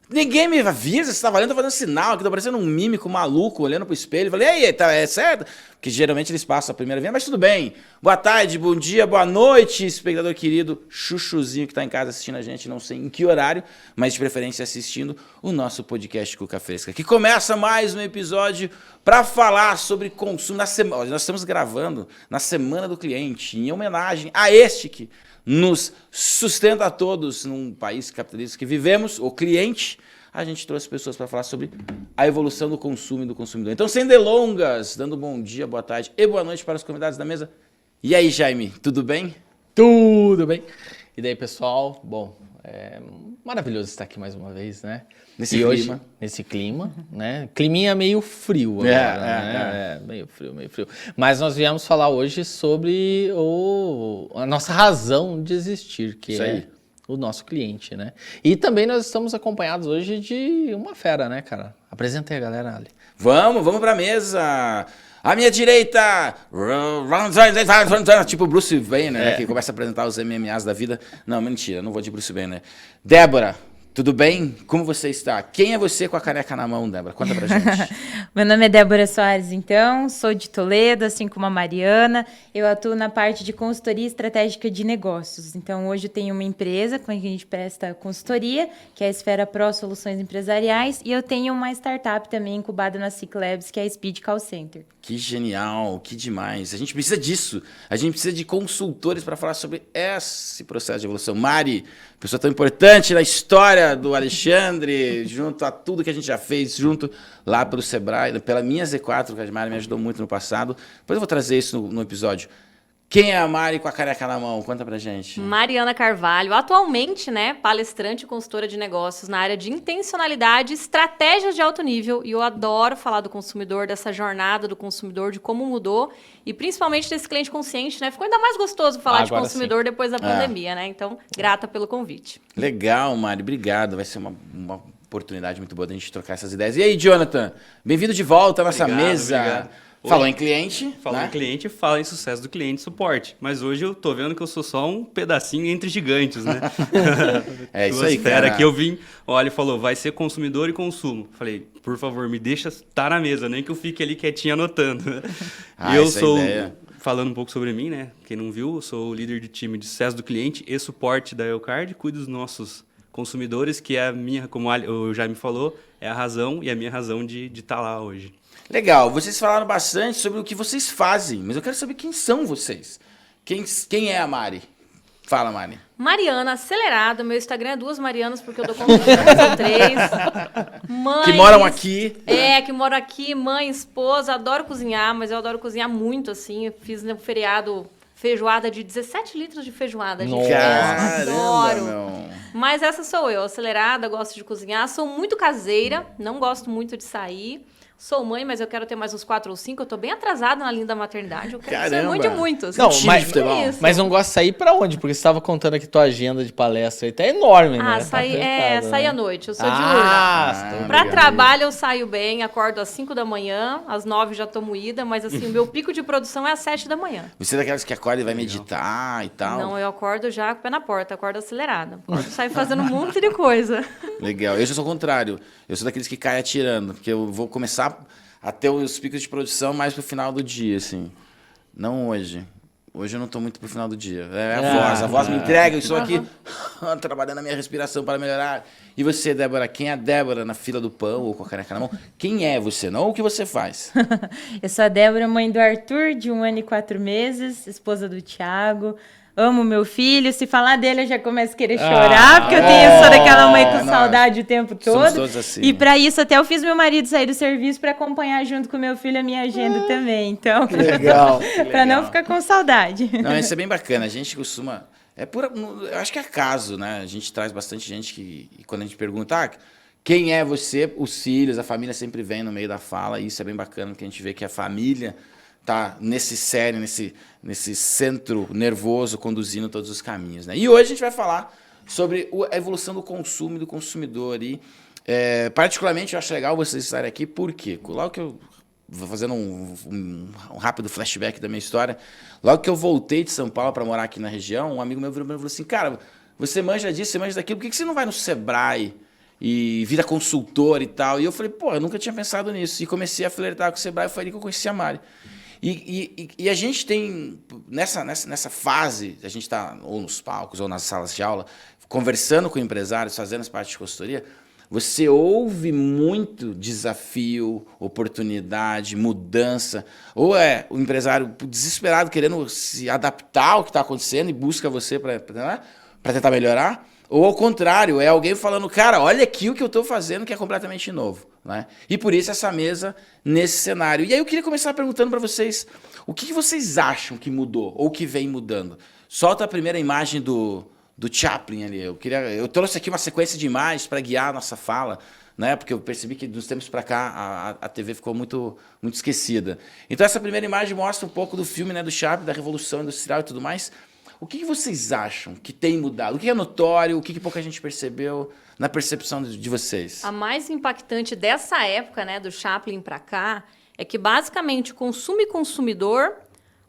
Ninguém me avisa, você tá valendo, tô fazendo sinal aqui, tô parecendo um mímico maluco, olhando pro espelho. Falei, e aí, tá, é certo? Porque geralmente eles passam a primeira vez, mas tudo bem. Boa tarde, bom dia, boa noite, espectador querido, chuchuzinho que tá em casa assistindo a gente, não sei em que horário, mas de preferência assistindo o nosso podcast Cuca Fresca, que começa mais um episódio para falar sobre consumo na semana. Nós estamos gravando na Semana do Cliente, em homenagem a este que nos sustenta a todos num país capitalista que vivemos, o cliente. A gente trouxe pessoas para falar sobre a evolução do consumo e do consumidor. Então, sem delongas, dando bom dia, boa tarde e boa noite para os convidados da mesa. E aí, Jaime, tudo bem? Tudo bem. E daí, pessoal? Bom, é maravilhoso estar aqui mais uma vez, né? Nesse clima. Hoje, nesse clima, né? Climinha meio frio agora, né? Meio frio. Mas nós viemos falar hoje sobre a nossa razão de existir, que é o nosso cliente, né? E também nós estamos acompanhados hoje de uma fera, né, cara? Apresentei a galera ali. Vamos pra mesa! À minha direita, tipo Bruce Banner, né, que começa a apresentar os MMAs da vida. Não, mentira, não vou de Bruce Banner. Débora, tudo bem? Como você está? Quem é você com a caneca na mão, Débora? Conta pra gente. Meu nome é Débora Soares, então, sou de Toledo, assim como a Mariana. Eu atuo na parte de consultoria estratégica de negócios. Então, hoje eu tenho uma empresa com a que a gente presta consultoria, que é a Esfera Pro Soluções Empresariais, e eu tenho uma startup também incubada na SIC Labs, que é a Speed Call Center. Que genial, que demais. A gente precisa disso. A gente precisa de consultores para falar sobre esse processo de evolução. Mari, pessoa tão importante na história do Alexandre, junto a tudo que a gente já fez, junto lá pelo Sebrae, pela minha Z4, que a Mari me ajudou muito no passado. Depois eu vou trazer isso no episódio. Quem é a Mari com a caneca na mão? Conta pra gente. Mariana Carvalho, atualmente, né, palestrante e consultora de negócios na área de intencionalidade, estratégias de alto nível, e eu adoro falar do consumidor, dessa jornada do consumidor, de como mudou, e principalmente desse cliente consciente, né? Ficou ainda mais gostoso falar de consumidor depois da pandemia, né? Então, grata pelo convite. Legal, Mari, obrigado. Vai ser uma oportunidade muito boa da gente trocar essas ideias. E aí, Jonathan, bem-vindo de volta à nossa mesa. Obrigado. Falou em cliente. Falou em cliente, fala em sucesso do cliente e suporte. Mas hoje eu tô vendo que eu sou só um pedacinho entre gigantes, né? É isso aí, cara. Aqui eu vim, olha, falou, vai ser consumidor e consumo. Falei, por favor, me deixa estar na mesa, nem que eu fique ali quietinho anotando. E eu sou, falando um pouco sobre mim, né? Quem não viu, eu sou o líder de time de sucesso do cliente e suporte da Elcard, cuido dos nossos consumidores, que é a minha, como o Jaime falou, é a razão e a minha razão de estar lá hoje. Legal, vocês falaram bastante sobre o que vocês fazem, mas eu quero saber quem são vocês. Quem é a Mari? Fala, Mari. Mariana, acelerada. Meu Instagram é 2 Marianas, porque eu dou conta de 2 ou 3. Mães, que moram aqui. Que moram aqui. Mãe, esposa. Adoro cozinhar, mas eu adoro cozinhar muito, assim. Eu fiz no feriado feijoada de 17 litros de feijoada. Nossa. Adoro. Meu. Mas essa sou eu, acelerada, gosto de cozinhar. Sou muito caseira, não gosto muito de sair. Sou mãe, mas eu quero ter mais uns 4 ou 5. Eu tô bem atrasada na linha da maternidade. Eu quero ser mãe de muitos. Não, mas não gosta de sair pra onde? Porque você estava contando aqui tua agenda de palestra aí. Tá enorme, né? Sair à noite. Eu sou diurna. Pra trabalho eu saio bem, acordo às 5 da manhã, às 9 já tô moída, mas assim, o meu pico de produção é às 7 da manhã. Você é daquelas que acorda e vai meditar e tal? Não, eu acordo já com o pé na porta, acordo acelerada. Saio fazendo um monte de coisa. Legal. Eu já sou o contrário. Eu sou daqueles que caem atirando, porque eu vou começar a ter os picos de produção mais pro final do dia, assim. Não hoje. Hoje eu não tô muito pro final do dia. A voz me entrega, eu estou aqui trabalhando a minha respiração para melhorar. E você, Débora, quem é a Débora na fila do pão ou com a caneca na mão? Quem é você, não o que você faz? Eu sou a Débora, mãe do Arthur, de 1 ano e 4 meses, esposa do Thiago. Amo meu filho, se falar dele eu já começo a querer chorar, porque eu sou daquela mãe com saudade o tempo todo. Somos todos assim. E pra isso até eu fiz meu marido sair do serviço pra acompanhar junto com meu filho a minha agenda também. Então, legal. Pra não ficar com saudade. Não, isso é bem bacana. A gente costuma... eu acho que é acaso, né? A gente traz bastante gente que... E quando a gente pergunta, quem é você? Os filhos, a família sempre vem no meio da fala. E isso é bem bacana, porque a gente vê que a família tá nesse sério, nesse centro nervoso conduzindo todos os caminhos, né? E hoje a gente vai falar sobre a evolução do consumo e do consumidor. E, particularmente, eu acho legal vocês estarem aqui, porque logo que eu vou fazendo um rápido flashback da minha história, logo que eu voltei de São Paulo para morar aqui na região, um amigo meu virou e falou assim, cara, você manja disso, você manja daquilo, por que você não vai no Sebrae e vira consultor e tal. E eu falei, pô, eu nunca tinha pensado nisso. E comecei a flertar com o Sebrae, foi ali que eu conheci a Mari. E a gente tem, nessa fase, a gente está ou nos palcos ou nas salas de aula, conversando com empresários, fazendo as partes de consultoria, você ouve muito desafio, oportunidade, mudança. Ou é o empresário desesperado querendo se adaptar ao que está acontecendo e busca você para tentar melhorar. Ou ao contrário, é alguém falando, cara, olha aqui o que eu estou fazendo que é completamente novo. Né? E por isso essa mesa nesse cenário. E aí eu queria começar perguntando para vocês, o que vocês acham que mudou ou que vem mudando? Solta a primeira imagem do Chaplin ali. Eu trouxe aqui uma sequência de imagens para guiar a nossa fala, né? Porque eu percebi que dos tempos para cá a TV ficou muito esquecida. Então essa primeira imagem mostra um pouco do filme, né, do Chaplin, da Revolução Industrial e tudo mais. O que vocês acham que tem mudado? O que é notório? O que pouca gente percebeu na percepção de vocês? A mais impactante dessa época, né, do Chaplin para cá, é que basicamente consumo e consumidor,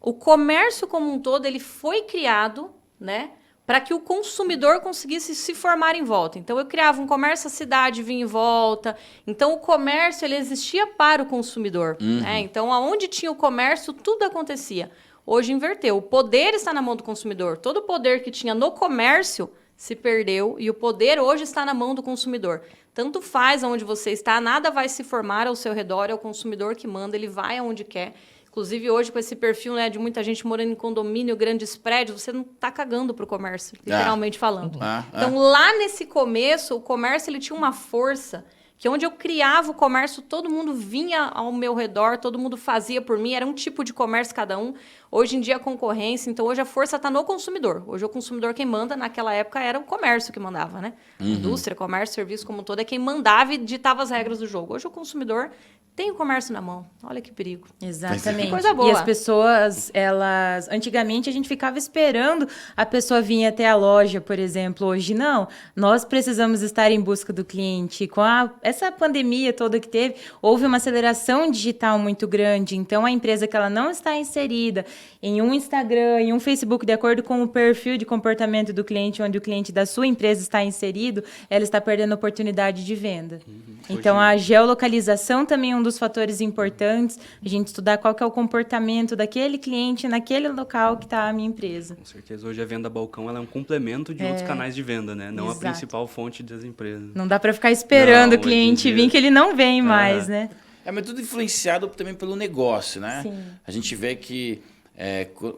o comércio como um todo, ele foi criado, né, para que o consumidor conseguisse se formar em volta. Então, eu criava um comércio, a cidade vinha em volta. Então, o comércio ele existia para o consumidor. Né? Então, aonde tinha o comércio, tudo acontecia. Hoje inverteu. O poder está na mão do consumidor. Todo o poder que tinha no comércio se perdeu e o poder hoje está na mão do consumidor. Tanto faz aonde você está, nada vai se formar ao seu redor, é o consumidor que manda, ele vai aonde quer. Inclusive, hoje, com esse perfil, né, de muita gente morando em condomínio, grandes prédios, você não está cagando para o comércio, literalmente falando. Então, lá nesse começo, o comércio ele tinha uma força que onde eu criava o comércio, todo mundo vinha ao meu redor, todo mundo fazia por mim, era um tipo de comércio cada um. Hoje em dia, a concorrência, então hoje a força está no consumidor. Hoje o consumidor quem manda, naquela época, era o comércio que mandava, né? Indústria, comércio, serviço como um todo, é quem mandava e ditava as regras do jogo. Hoje o consumidor tem o comércio na mão. Olha que perigo. Exatamente. Que coisa boa. E as pessoas, elas... Antigamente, a gente ficava esperando a pessoa vir até a loja, por exemplo. Hoje, não. Nós precisamos estar em busca do cliente. Com essa pandemia toda que teve, houve uma aceleração digital muito grande. Então, a empresa que ela não está inserida em um Instagram, em um Facebook, de acordo com o perfil de comportamento do cliente, onde o cliente da sua empresa está inserido, ela está perdendo oportunidade de venda. Então, a geolocalização também é um dos fatores importantes, a gente estudar qual que é o comportamento daquele cliente naquele local que está a minha empresa. Com certeza, hoje a venda balcão ela é um complemento de outros canais de venda, né? Não Exato. A principal fonte das empresas. Não dá para ficar esperando o cliente vir, que ele não vem mais, né? Mas tudo influenciado também pelo negócio, né? Sim. A gente vê que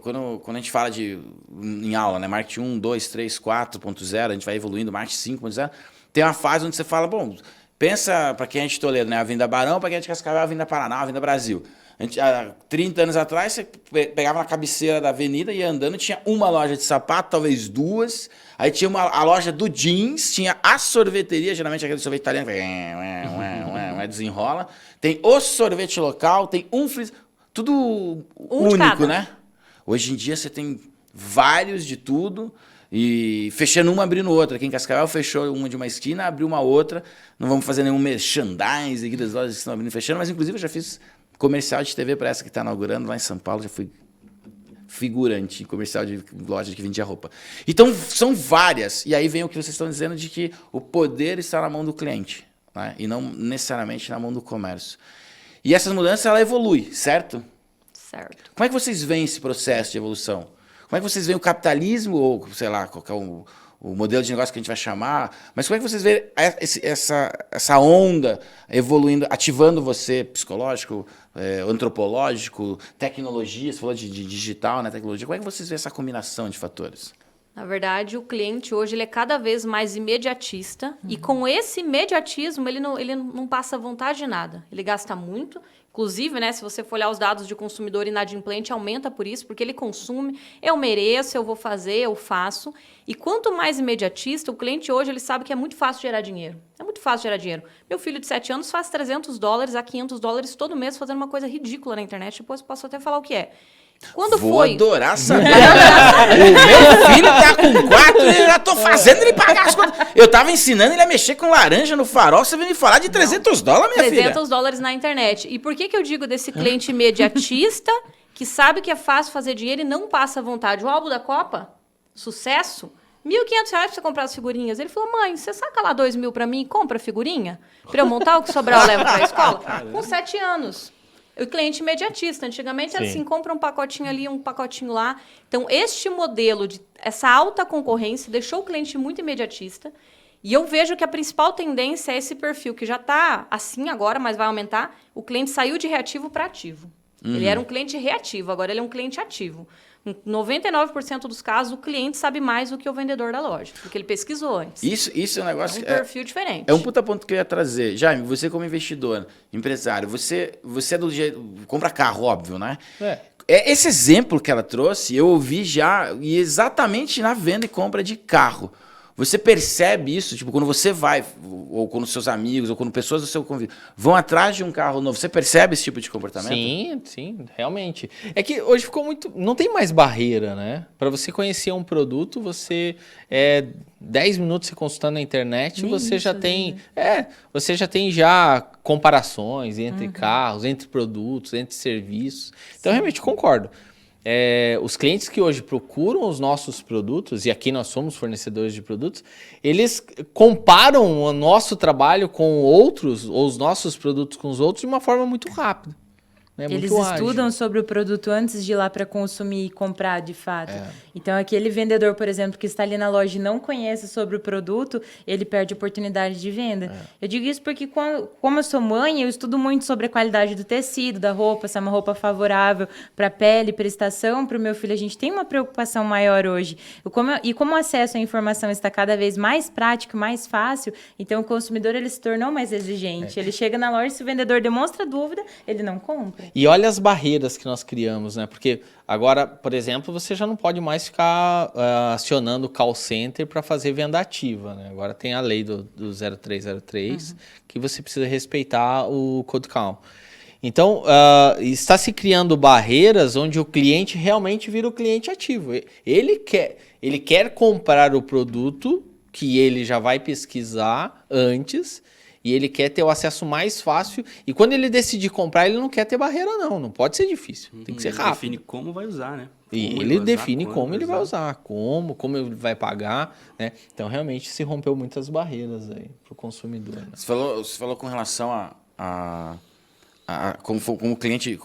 quando a gente fala em aula, né? Marketing 1, 2, 3, 4.0, a gente vai evoluindo, Marketing 5.0, tem uma fase onde você fala, bom, pensa para quem é de Toledo, né? A Avenida Barão, para quem é de Cascavel, a Avenida Paraná, a Avenida Brasil. Há 30 anos atrás, você pegava na cabeceira da avenida e ia andando, tinha uma loja de sapato, talvez duas, aí tinha a loja do jeans, tinha a sorveteria, geralmente aquele sorvete italiano, desenrola, tem o sorvete local, tem tudo único, né? Hoje em dia você tem vários de tudo, e fechando uma, abrindo outra. Aqui em Cascavel fechou uma de uma esquina, abriu uma outra. Não vamos fazer nenhum merchandising aqui das lojas que estão abrindo e fechando, mas inclusive eu já fiz comercial de TV para essa que está inaugurando lá em São Paulo, já fui figurante em comercial de loja que vendia roupa. Então, são várias. E aí vem o que vocês estão dizendo de que o poder está na mão do cliente, né? E não necessariamente na mão do comércio. E essas mudanças, ela evolui, certo? Certo. Como é que vocês veem esse processo de evolução? Como é que vocês veem o capitalismo, ou sei lá, qual é o modelo de negócio que a gente vai chamar, mas como é que vocês veem essa onda evoluindo, ativando você, psicológico, antropológico, tecnologia, você falou de digital, né, tecnologia, como é que vocês veem essa combinação de fatores? Na verdade, o cliente hoje ele é cada vez mais imediatista e com esse imediatismo ele não passa vontade de nada. Ele gasta muito. Inclusive, né, se você for olhar os dados de consumidor inadimplente, aumenta por isso, porque ele consome, eu mereço, eu vou fazer, eu faço. E quanto mais imediatista, o cliente hoje ele sabe que é muito fácil gerar dinheiro. É muito fácil gerar dinheiro. Meu filho de 7 anos faz $300 a $500 todo mês fazendo uma coisa ridícula na internet. Depois eu posso até falar o que é. Vou adorar saber. O meu filho tá com 4 e eu já tô fazendo ele pagar as contas. Eu tava ensinando ele a mexer com laranja no farol, você veio me falar de $300, minha filha. $300 na internet. E por que eu digo desse cliente imediatista que sabe que é fácil fazer dinheiro e não passa vontade? O álbum da Copa, sucesso, R$1.500 pra você comprar as figurinhas. Ele falou, mãe, você saca lá 2.000 pra mim e compra a figurinha? Pra eu montar o que sobrar eu levo pra escola? Com 7 anos. O cliente imediatista. Antigamente era assim, compra um pacotinho ali, um pacotinho lá. Então, este modelo, essa alta concorrência, deixou o cliente muito imediatista. E eu vejo que a principal tendência é esse perfil, que já está assim agora, mas vai aumentar. O cliente saiu de reativo para ativo. Ele era um cliente reativo, agora ele é um cliente ativo. Em 99% dos casos, o cliente sabe mais do que o vendedor da loja, porque ele pesquisou antes. Isso é um negócio... É um perfil diferente. É um puta ponto que eu ia trazer. Jaime, você como investidor, empresário, você é do jeito... Compra carro, óbvio, né? Esse exemplo que ela trouxe, eu ouvi já, e exatamente na venda e compra de carro. Você percebe isso, tipo, quando você vai, ou quando seus amigos, ou quando pessoas do seu convívio vão atrás de um carro novo, você percebe esse tipo de comportamento? Sim, realmente. É que hoje ficou muito... Não tem mais barreira, né? Para você conhecer um produto, você... 10 minutos você consultando na internet, você já tem... você já tem comparações entre carros, entre produtos, entre serviços. Então, realmente, concordo. Os clientes que hoje procuram os nossos produtos, e aqui nós somos fornecedores de produtos, eles comparam o nosso trabalho com outros, ou os nossos produtos com os outros, de uma forma muito rápida. Eles estudam sobre o produto antes de ir lá para consumir e comprar, de fato. Então, aquele vendedor, por exemplo, que está ali na loja e não conhece sobre o produto, ele perde a oportunidade de venda. Eu digo isso porque, como eu sou mãe, eu estudo muito sobre a qualidade do tecido, da roupa, se é uma roupa favorável para a pele, para a estação, para o meu filho. A gente tem uma preocupação maior hoje. Como o acesso à informação está cada vez mais prático, mais fácil, então o consumidor ele se tornou mais exigente. Ele chega na loja e se o vendedor demonstra dúvida, ele não compra. E olha as barreiras que nós criamos, né? Porque agora, por exemplo, você já não pode mais ficar acionando o call center para fazer venda ativa, né? Agora tem a lei do 0303, que você precisa respeitar o Code Call. Então, está se criando barreiras onde o cliente realmente vira o cliente ativo. Ele quer comprar o produto que ele já vai pesquisar antes, e ele quer ter o acesso mais fácil. E quando ele decidir comprar, ele não quer ter barreira, não. Não pode ser difícil. Tem que ser rápido. Ele define como vai usar, né? E ele define como ele vai usar, como ele vai pagar, né? Então, realmente, se rompeu muitas barreiras aí para o consumidor. Né? Você falou com relação como o cliente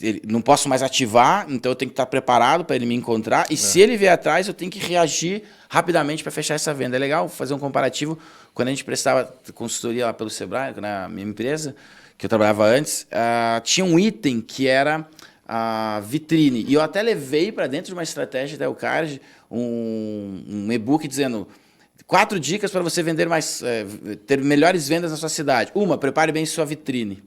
ele, não posso mais ativar, então eu tenho que estar preparado para ele me encontrar. E se ele vier atrás, eu tenho que reagir rapidamente para fechar essa venda. É legal fazer um comparativo. Quando a gente prestava consultoria lá pelo Sebrae, na minha empresa, que eu trabalhava antes, tinha um item que era a vitrine. E eu até levei para dentro de uma estratégia da Elcard um e-book dizendo 4 dicas para você vender mais, ter melhores vendas na sua cidade. 1, prepare bem sua vitrine.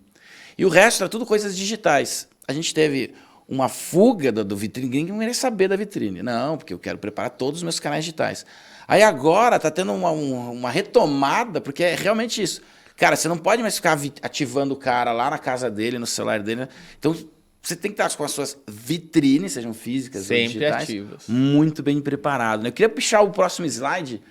E o resto era tudo coisas digitais. A gente teve uma fuga do vitrine, ninguém queria saber da vitrine. Não, porque eu quero preparar todos os meus canais digitais. Aí agora está tendo uma retomada, porque é realmente isso. Cara, você não pode mais ficar ativando o cara lá na casa dele, no celular dele. Né? Então, você tem que estar com as suas vitrines, sejam físicas ou digitais, ativas, muito bem preparado. Né? Eu queria puxar o próximo slide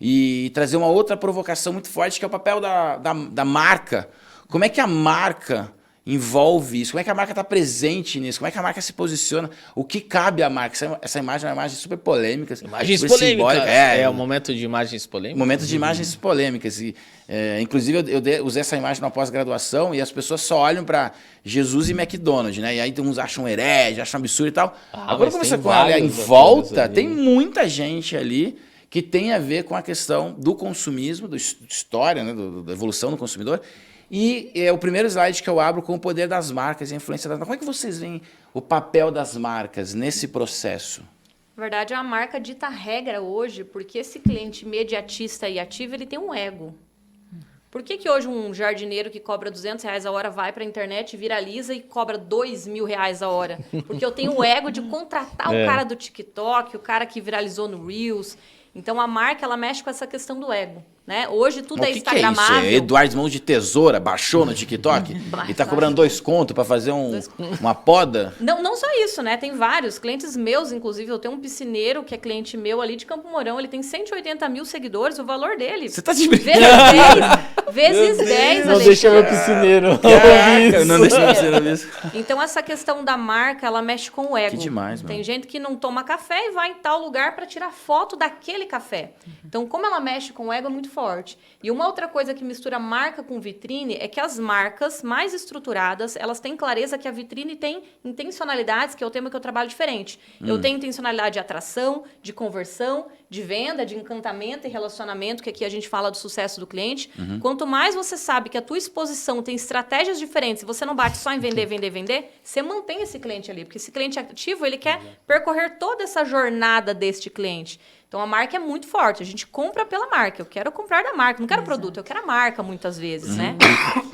e trazer uma outra provocação muito forte, que é o papel da marca. Como é que a marca envolve isso? Como é que a marca está presente nisso? Como é que a marca se posiciona? O que cabe à marca? Essa imagem é uma imagem super polêmica. Imagens polêmicas. É o momento de imagens polêmicas. Momento de imagens polêmicas. E, inclusive, eu usei essa imagem na pós-graduação e as pessoas só olham para Jesus e McDonald's, né? E aí uns acham herege, acham absurdo e tal. Agora, quando você olha em volta, tem muita gente ali que tem a ver com a questão do consumismo, da história, né? Da evolução do consumidor. E é o primeiro slide que eu abro com o poder das marcas e a influência das marcas. Como é que vocês veem o papel das marcas nesse processo? Na verdade, a marca dita regra hoje, porque esse cliente imediatista e ativo, ele tem um ego. Por que hoje um jardineiro que cobra R$200 a hora vai para a internet, viraliza e cobra R$2.000 a hora? Porque eu tenho o ego de contratar o cara do TikTok, o cara que viralizou no Reels. Então, a marca, ela mexe com essa questão do ego. né? Hoje tudo é Que instagramável. é isso? Eduardo Mãos de Tesoura baixou no TikTok e tá cobrando 2 contos pra fazer uma poda? Não só isso, né? Tem vários clientes meus, inclusive. Eu tenho um piscineiro que é cliente meu ali de Campo Mourão. Ele tem 180 mil seguidores. O valor dele... Você tá de brincadeira? Vezes 10, Não deixa meu piscineiro. Caraca, não deixa meu piscineiro isso. Então, essa questão da marca, ela mexe com o ego. Que demais, mano. Tem gente que não toma café e vai em tal lugar para tirar foto daquele café. Então, como ela mexe com o ego, é muito forte. E uma outra coisa que mistura marca com vitrine é que as marcas mais estruturadas, elas têm clareza que a vitrine tem intencionalidades, que é o tema que eu trabalho diferente. Eu tenho intencionalidade de atração, de conversão, de venda, de encantamento e relacionamento, que aqui a gente fala do sucesso do cliente. Quanto mais você sabe que a tua exposição tem estratégias diferentes, e você não bate só em vender, vender, vender, você mantém esse cliente ali. Porque esse cliente ativo, ele quer percorrer toda essa jornada deste cliente. Então, a marca é muito forte. A gente compra pela marca. Eu quero comprar da marca. Não quero o produto, eu quero a marca, muitas vezes, né?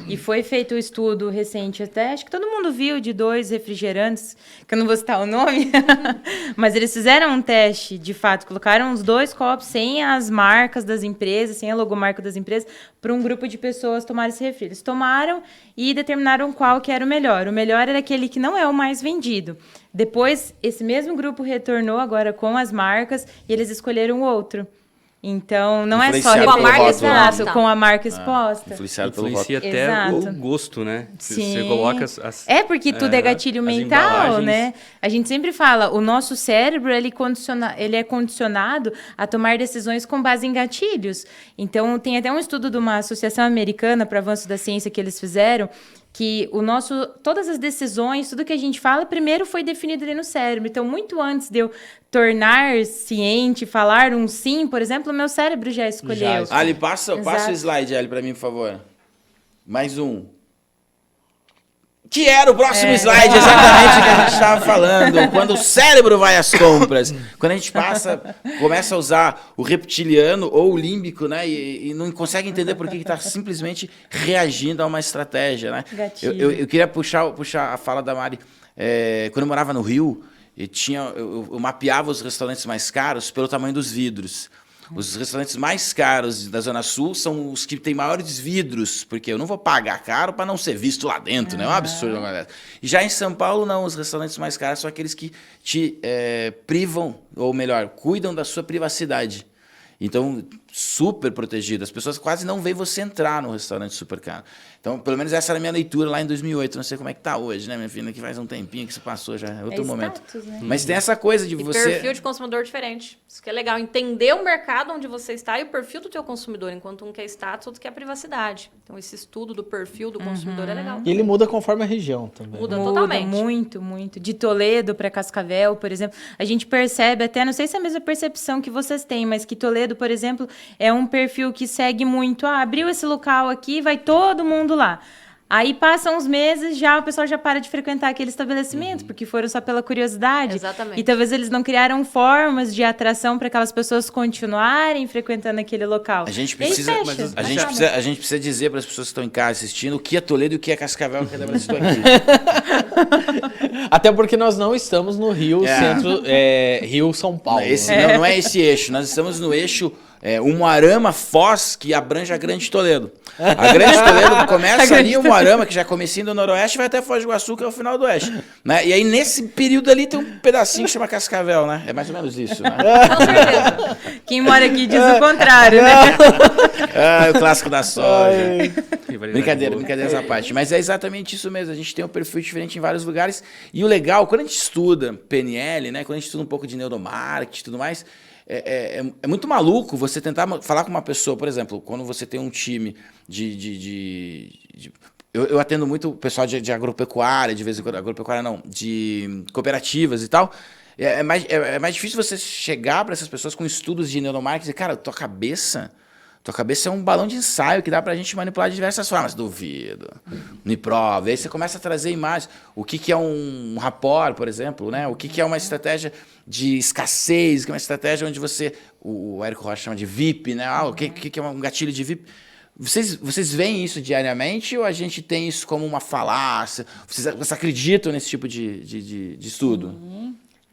E foi feito um estudo recente até, acho que todo mundo viu, de 2 refrigerantes, que eu não vou citar o nome, mas eles fizeram um teste, de fato, colocaram os 2 copos sem as marcas das empresas, sem a logomarca das empresas, para um grupo de pessoas tomarem esse refri. Eles tomaram e determinaram qual que era o melhor. O melhor era aquele que não é o mais vendido. Depois, esse mesmo grupo retornou agora com as marcas e eles escolheram o outro. Então, não é só Influenciado com a marca pelo rótulo. exposta. com a marca exposta. Influenciado pelo Influencia rótulo. até Exato. o gosto, né? Sim. Você coloca as É, porque tudo é gatilho as mental, embalagens. né? A gente sempre fala, o nosso cérebro, ele é condicionado a tomar decisões com base em gatilhos. Então, tem até um estudo de uma associação americana para o avanço da ciência que eles fizeram, que todas as decisões, tudo que a gente fala, primeiro foi definido ali no cérebro. Então, muito antes de eu tornar ciente, falar um sim, por exemplo, o meu cérebro já escolheu. Ali, passa o Exato. slide, Ali, pra mim, por favor. Mais um. Que era o próximo slide, exatamente o que a gente estava falando. Quando o cérebro vai às compras. Quando a gente começa a usar o reptiliano ou o límbico, né? E não consegue entender por que está simplesmente reagindo a uma estratégia, né? Gatilho. Eu queria puxar a fala da Mari. Quando eu morava no Rio, eu mapeava os restaurantes mais caros pelo tamanho dos vidros. Os restaurantes mais caros da Zona Sul são os que têm maiores vidros, porque eu não vou pagar caro para não ser visto lá dentro, né? É um absurdo. E já em São Paulo, não. Os restaurantes mais caros são aqueles que te privam, ou melhor, cuidam da sua privacidade. Então, super protegido. As pessoas quase não veem você entrar no restaurante super caro. Então, pelo menos essa era a minha leitura lá em 2008. Não sei como é que tá hoje, né, minha filha? Que faz um tempinho que você passou, já é outro momento. Status, né? Mas tem essa coisa de você... perfil de consumidor diferente. Isso que é legal. Entender o mercado onde você está e o perfil do teu consumidor. Enquanto um quer status, outro quer privacidade. Então, esse estudo do perfil do consumidor é legal. E ele muda conforme a região também. Muda totalmente. Muito, muito. De Toledo para Cascavel, por exemplo, a gente percebe até, não sei se é a mesma percepção que vocês têm, mas que Toledo, por exemplo, é um perfil que segue muito, abriu esse local aqui, vai todo mundo lá. Aí passam uns meses, já o pessoal já para de frequentar aquele estabelecimento, porque foram só pela curiosidade. Exatamente. E talvez eles não criaram formas de atração para aquelas pessoas continuarem frequentando aquele local. A gente E aí precisa, fecha. a gente precisa dizer para as pessoas que estão em casa assistindo o que é Toledo e o que é Cascavel, que cada vez estou aqui. Até porque nós não estamos no Rio, centro, Rio-São Paulo. Não é esse eixo, nós estamos no eixo Umuarama, Foz, que abrange a Grande Toledo. A Grande Toledo começa ali em Umuarama, que já é comecinho do Noroeste, e vai até Foz do Iguaçu, que é o final do Oeste. Né? E aí, nesse período ali, tem um pedacinho que chama Cascavel, né? É mais ou menos isso, né? Com certeza. Quem mora aqui diz o contrário, né? O clássico da soja. Rivalidade Brincadeiras à parte. Mas é exatamente isso mesmo. A gente tem um perfil diferente em vários lugares. E o legal, quando a gente estuda PNL, né? Quando a gente estuda um pouco de neuromarketing e tudo mais, é muito maluco você tentar falar com uma pessoa, por exemplo, quando você tem um time eu atendo muito o pessoal de agropecuária, de vez em quando, agropecuária não, de cooperativas e tal. É mais difícil você chegar para essas pessoas com estudos de neuromarketing e dizer, cara, tua cabeça é um balão de ensaio que dá pra gente manipular de diversas formas. Duvido. Me prova. Aí você começa a trazer imagens. O que é um rapport, por exemplo, né? O que é uma estratégia de escassez, que é uma estratégia onde você... O Érico Rocha chama de VIP, né? O que é um gatilho de VIP? Vocês veem isso diariamente ou a gente tem isso como uma falácia? Vocês acreditam nesse tipo de estudo?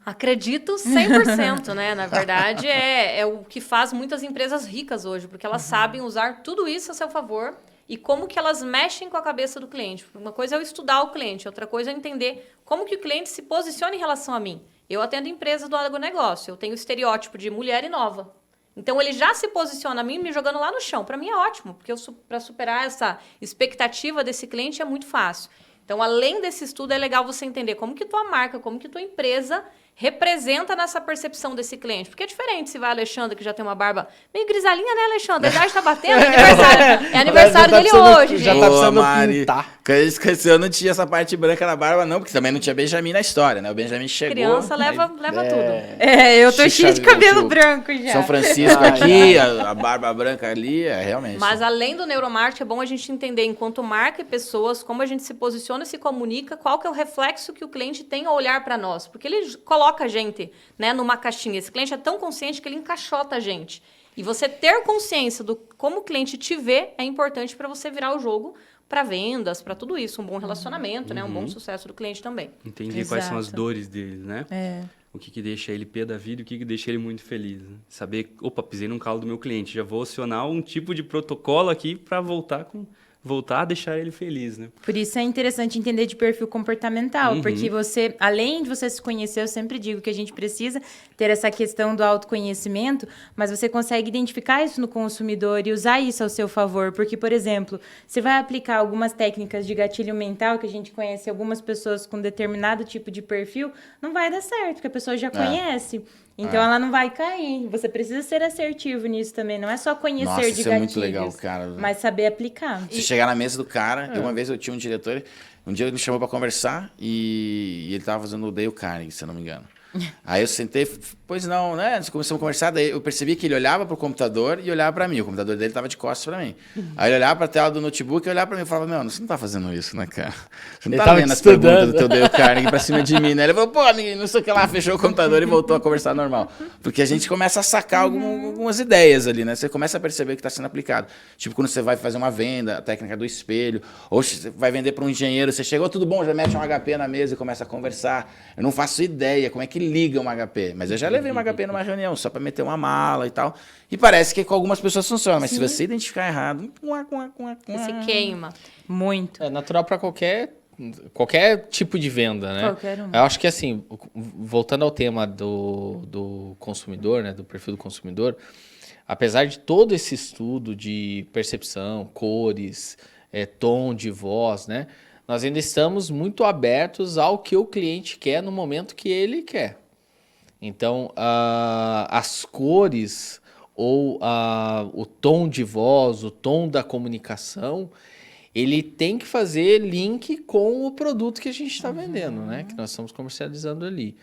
Acredito 100%, né? Na verdade, é o que faz muitas empresas ricas hoje, porque elas sabem usar tudo isso a seu favor e como que elas mexem com a cabeça do cliente. Uma coisa é eu estudar o cliente, outra coisa é entender como que o cliente se posiciona em relação a mim. Eu atendo empresas do agronegócio, eu tenho o estereótipo de mulher e nova. Então, ele já se posiciona a mim me jogando lá no chão. Para mim é ótimo, porque para superar essa expectativa desse cliente é muito fácil. Então, além desse estudo, é legal você entender como que tua marca, como que tua empresa representa nessa percepção desse cliente. Porque é diferente se vai a Alexandra, que já tem uma barba meio grisalhinha, né, Alexandra? A idade tá batendo, é aniversário dele hoje, já gente. tá precisando Mari, pintar. Esse ano não tinha essa parte branca na barba, não, porque também não tinha Benjamin na história, né? O Benjamin chegou... Criança leva tudo. Eu tô cheia de cabelo branco já. São Francisco aqui, a barba branca ali, realmente. Mas além do neuromarketing, é bom a gente entender, enquanto marca e pessoas, como a gente se posiciona e se comunica, qual que é o reflexo que o cliente tem ao olhar para nós. Porque ele coloca a gente, né, numa caixinha. Esse cliente é tão consciente que ele encaixota a gente. E você ter consciência do como o cliente te vê é importante para você virar o jogo para vendas, para tudo isso. Um bom relacionamento, né? Um bom sucesso do cliente também. Entender quais são as dores dele, né? O que deixa ele pé da vida e o que deixa ele muito feliz. Né? Saber, opa, pisei no calo do meu cliente, já vou acionar um tipo de protocolo aqui para voltar a deixar ele feliz, né? Por isso é interessante entender de perfil comportamental, porque você, além de você se conhecer, eu sempre digo que a gente precisa ter essa questão do autoconhecimento, mas você consegue identificar isso no consumidor e usar isso ao seu favor, porque, por exemplo, você vai aplicar algumas técnicas de gatilho mental, que a gente conhece algumas pessoas com determinado tipo de perfil, não vai dar certo, porque a pessoa já conhece. Então, ela não vai cair. Você precisa ser assertivo nisso também. Não é só conhecer de gatilhos. Isso é muito legal, cara. Mas saber aplicar. Você chegar na mesa do cara... Uma vez eu tinha um diretor... Um dia ele me chamou para conversar e ele tava fazendo o Dale Carnegie, se eu não me engano. Aí eu sentei, pois não, né? Nós começamos a conversar, daí eu percebi que ele olhava pro computador e olhava para mim. O computador dele tava de costas para mim. Aí ele olhava para a tela do notebook e olhava para mim e falava, meu, você não tá fazendo isso, né, cara? Você não tá lendo as perguntas do teu Dale Carnegie pra cima de mim, né? Ele falou, pô, amigo, não sei o que lá, fechou o computador e voltou a conversar normal. Porque a gente começa a sacar algumas ideias ali, né? Você começa a perceber que está sendo aplicado. Tipo, quando você vai fazer uma venda, a técnica do espelho, ou você vai vender para um engenheiro, você chegou, tudo bom, já mete um HP na mesa e começa a conversar. Eu não faço ideia como é que liga um HP. Mas eu já levei um HP numa reunião, só para meter uma mala e tal. E parece que com algumas pessoas funciona, mas se você identificar errado... Você queima. Muito. É natural para qualquer tipo de venda, né? Qualquer um. Eu acho que, assim, voltando ao tema do consumidor, né, do perfil do consumidor, apesar de todo esse estudo de percepção, cores, tom de voz, né, nós ainda estamos muito abertos ao que o cliente quer no momento que ele quer. Então, as cores ou o tom de voz, o tom da comunicação, ele tem que fazer link com o produto que a gente está vendendo, né? Que nós estamos comercializando ali.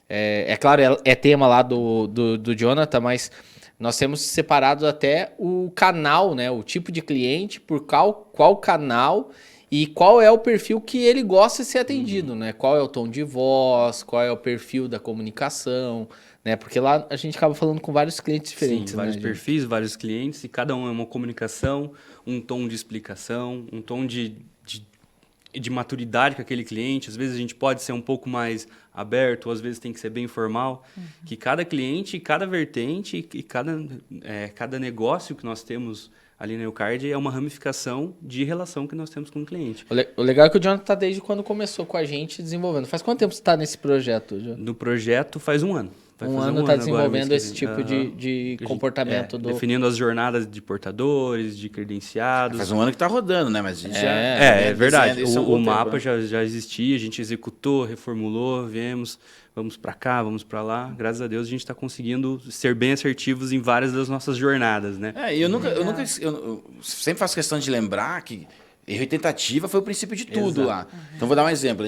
É claro, é tema lá do Jonathan, mas nós temos separado até o canal, né? O tipo de cliente, por qual canal e qual é o perfil que ele gosta de ser atendido, né? Qual é o tom de voz, qual é o perfil da comunicação, né? Porque lá a gente acaba falando com vários clientes diferentes. Sim, vários né, perfis, vários clientes, e cada um é uma comunicação, um tom de explicação, um tom de maturidade com aquele cliente. Às vezes a gente pode ser um pouco mais aberto, ou às vezes tem que ser bem formal. Que cada cliente, cada vertente e cada negócio que nós temos ali na Eucard é uma ramificação de relação que nós temos com o cliente. O legal é que o Jonathan está desde quando começou com a gente desenvolvendo. Faz quanto tempo você está nesse projeto, Jonathan? No projeto faz um ano. Um ano está desenvolvendo esse tipo de comportamento definindo as jornadas de portadores, de credenciados. Faz um ano que está rodando, né? Mas a gente é verdade. O mapa tempo, né? já existia, a gente executou, reformulou, vamos para cá, vamos para lá. Graças a Deus a gente está conseguindo ser bem assertivos em várias das nossas jornadas, né? Eu sempre faço questão de lembrar que erro e tentativa foi o princípio de tudo lá. Então vou dar um exemplo.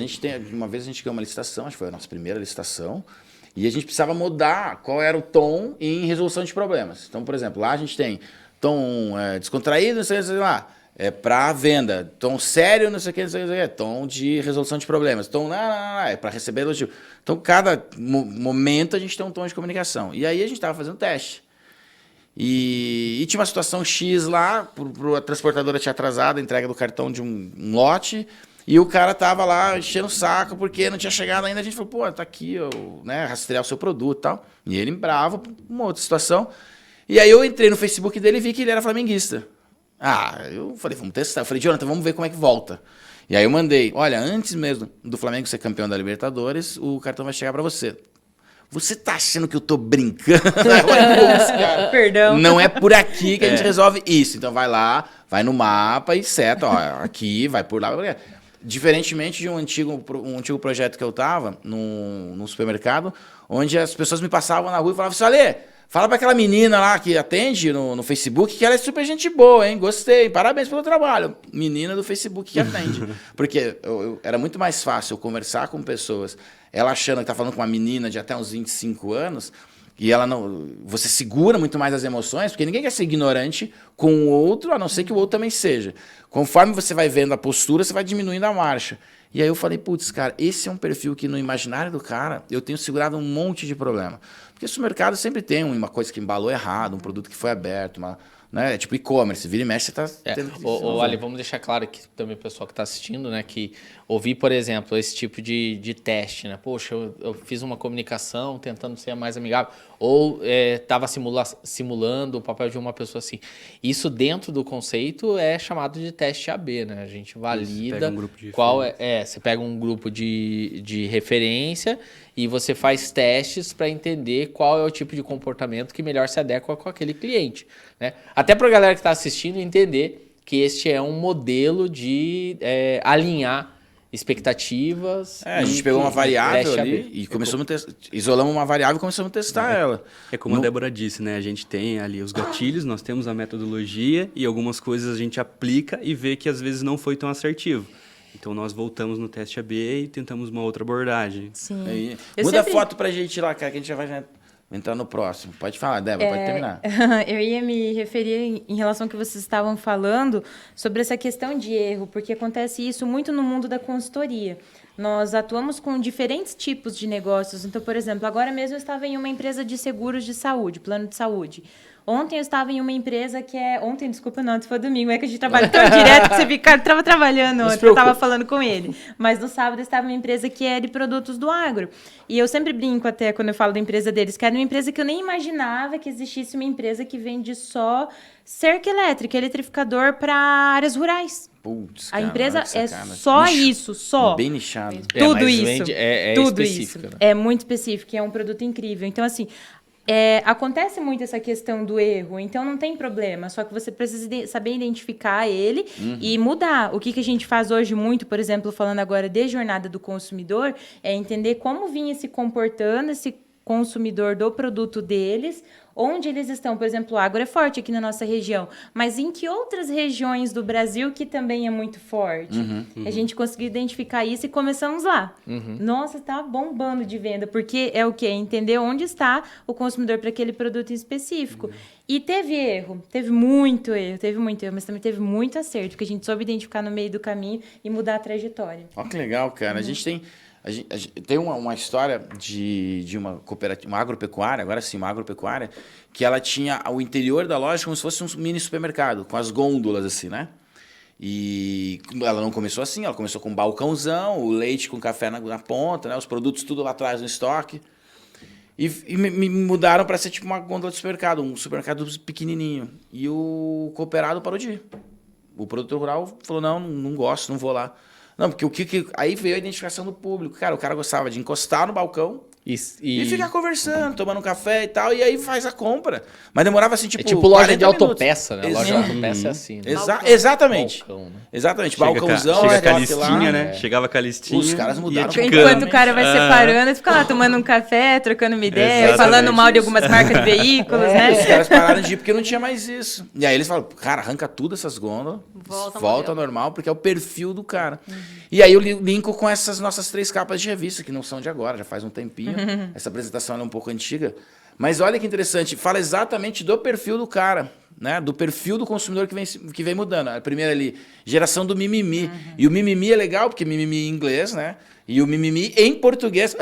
Uma vez a gente ganhou uma licitação, acho que foi a nossa primeira licitação. E a gente precisava mudar qual era o tom em resolução de problemas. Então, por exemplo, lá a gente tem tom descontraído, não sei lá, para venda. Tom sério, não sei o que, tom de resolução de problemas. Tom para receber elogio. Então, cada momento a gente tem um tom de comunicação. E aí a gente estava fazendo teste. E tinha uma situação X lá, a transportadora tinha atrasado a entrega do cartão de um lote. E o cara tava lá enchendo o saco porque não tinha chegado ainda. A gente falou, pô, tá aqui, né, rastrear o seu produto e tal. E ele bravo, uma outra situação. E aí eu entrei no Facebook dele e vi que ele era flamenguista. Eu falei, vamos testar. Eu falei, Jonathan, vamos ver como é que volta. E aí eu mandei, olha, antes mesmo do Flamengo ser campeão da Libertadores, o cartão vai chegar pra você. Você tá achando que eu tô brincando? Perdão. Não é por aqui que a gente resolve isso. Então vai lá, vai no mapa e seta, ó, aqui, vai por lá. Diferentemente de um antigo projeto que eu tava, num supermercado, onde as pessoas me passavam na rua e falavam assim, Ale, fala pra aquela menina lá que atende no Facebook que ela é super gente boa, hein? Gostei, parabéns pelo trabalho. Menina do Facebook que atende. Porque era muito mais fácil eu conversar com pessoas, ela achando que tá falando com uma menina de até uns 25 anos, e ela não. Você segura muito mais as emoções, porque ninguém quer ser ignorante com o outro, a não ser que o outro também seja. Conforme você vai vendo a postura, você vai diminuindo a marcha. E aí eu falei, putz, cara, esse é um perfil que no imaginário do cara eu tenho segurado um monte de problema. Porque o mercado sempre tem uma coisa que embalou errado, um produto que foi aberto, né? Tipo e-commerce, vira e mexe, você tá tendo que... Ali, vamos deixar claro aqui também o pessoal que está assistindo, né? Que ouvir, por exemplo, esse tipo de teste, né? Poxa, eu fiz uma comunicação tentando ser mais amigável, ou estava simulando o papel de uma pessoa assim. Isso dentro do conceito é chamado de teste AB, né? A gente valida você pega um grupo de referência e você faz testes para entender qual é o tipo de comportamento que melhor se adequa com aquele cliente, né? Até para a galera que está assistindo entender que este é um modelo de alinhar expectativas. A gente pegou uma variável ali e começamos a testar. Isolamos uma variável e começamos a testar ela. É como a Débora disse, né? A gente tem ali os gatilhos, nós temos a metodologia e algumas coisas a gente aplica e vê que às vezes não foi tão assertivo. Então nós voltamos no teste AB e tentamos uma outra abordagem. Sim. Muda a foto pra gente lá, cara, que a gente já vai entrar no próximo. Pode falar, Débora, pode terminar. Eu ia me referir em relação ao que vocês estavam falando sobre essa questão de erro, porque acontece isso muito no mundo da consultoria. Nós atuamos com diferentes tipos de negócios. Então, por exemplo, agora mesmo eu estava em uma empresa de seguros de saúde, plano de saúde. Ontem eu estava em uma empresa que é... Ontem, desculpa, não, foi domingo. É que a gente trabalha tão direto que você fica... Estava trabalhando ontem, eu estava falando com ele. Mas no sábado eu estava em uma empresa que é de produtos do agro. E eu sempre brinco até quando eu falo da empresa deles, que era uma empresa que eu nem imaginava que existisse uma empresa que vende só cerca elétrica, eletrificador para áreas rurais. Putz, a empresa é só isso, só. Bem nichado. Tudo isso. Tudo específico, isso. Né? É muito específico, é um produto incrível. Então, assim... acontece muito essa questão do erro, então não tem problema, só que você precisa saber identificar ele e mudar. O que a gente faz hoje muito, por exemplo, falando agora de jornada do consumidor, é entender como vinha se comportando esse consumidor do produto deles, onde eles estão. Por exemplo, o agro é forte aqui na nossa região, mas em que outras regiões do Brasil que também é muito forte? A gente conseguiu identificar isso e começamos lá. Nossa, está bombando de venda, porque é o quê? Entender onde está o consumidor para aquele produto em específico. E teve erro, teve muito erro, mas também teve muito acerto, que a gente soube identificar no meio do caminho e mudar a trajetória. Olha que legal, cara. A gente tem uma história de uma cooperativa, uma agropecuária, agora sim, uma agropecuária, que ela tinha o interior da loja como se fosse um mini supermercado, com as gôndolas assim, né? E ela não começou assim, ela começou com um balcãozão, o leite com café na ponta, né? Os produtos tudo lá atrás no estoque. E me mudaram para ser tipo uma gôndola de supermercado, um supermercado pequenininho. E o cooperado parou de ir. O produtor rural falou, não gosto, não vou lá. Não, porque aí veio a identificação do público. Cara, o cara gostava de encostar no balcão e ficar conversando, tomando um café e tal, e aí faz a compra. Mas demorava assim, tipo... É tipo loja de autopeça, né? Loja de autopeça é assim, né? Exatamente. Balcão, né? Exatamente, balcãozão. Chega com a listinha, né? Chegava com a listinha. Os caras mudaram. Enquanto o cara vai separando, fica lá tomando um café, trocando uma ideia, falando mal de algumas marcas de veículos, né? Os caras pararam de ir porque não tinha mais isso. E aí eles falam, cara, arranca tudo essas gôndolas, volta ao normal, porque é o perfil do cara. E aí eu linko com essas nossas 3 capas de revista, que não são de agora, já faz um tempinho. Essa apresentação é um pouco antiga. Mas olha que interessante, fala exatamente do perfil do cara, né? Do perfil do consumidor que vem mudando. A primeira ali, geração do mimimi. E o mimimi é legal, porque mimimi em inglês, né? E o mimimi em português,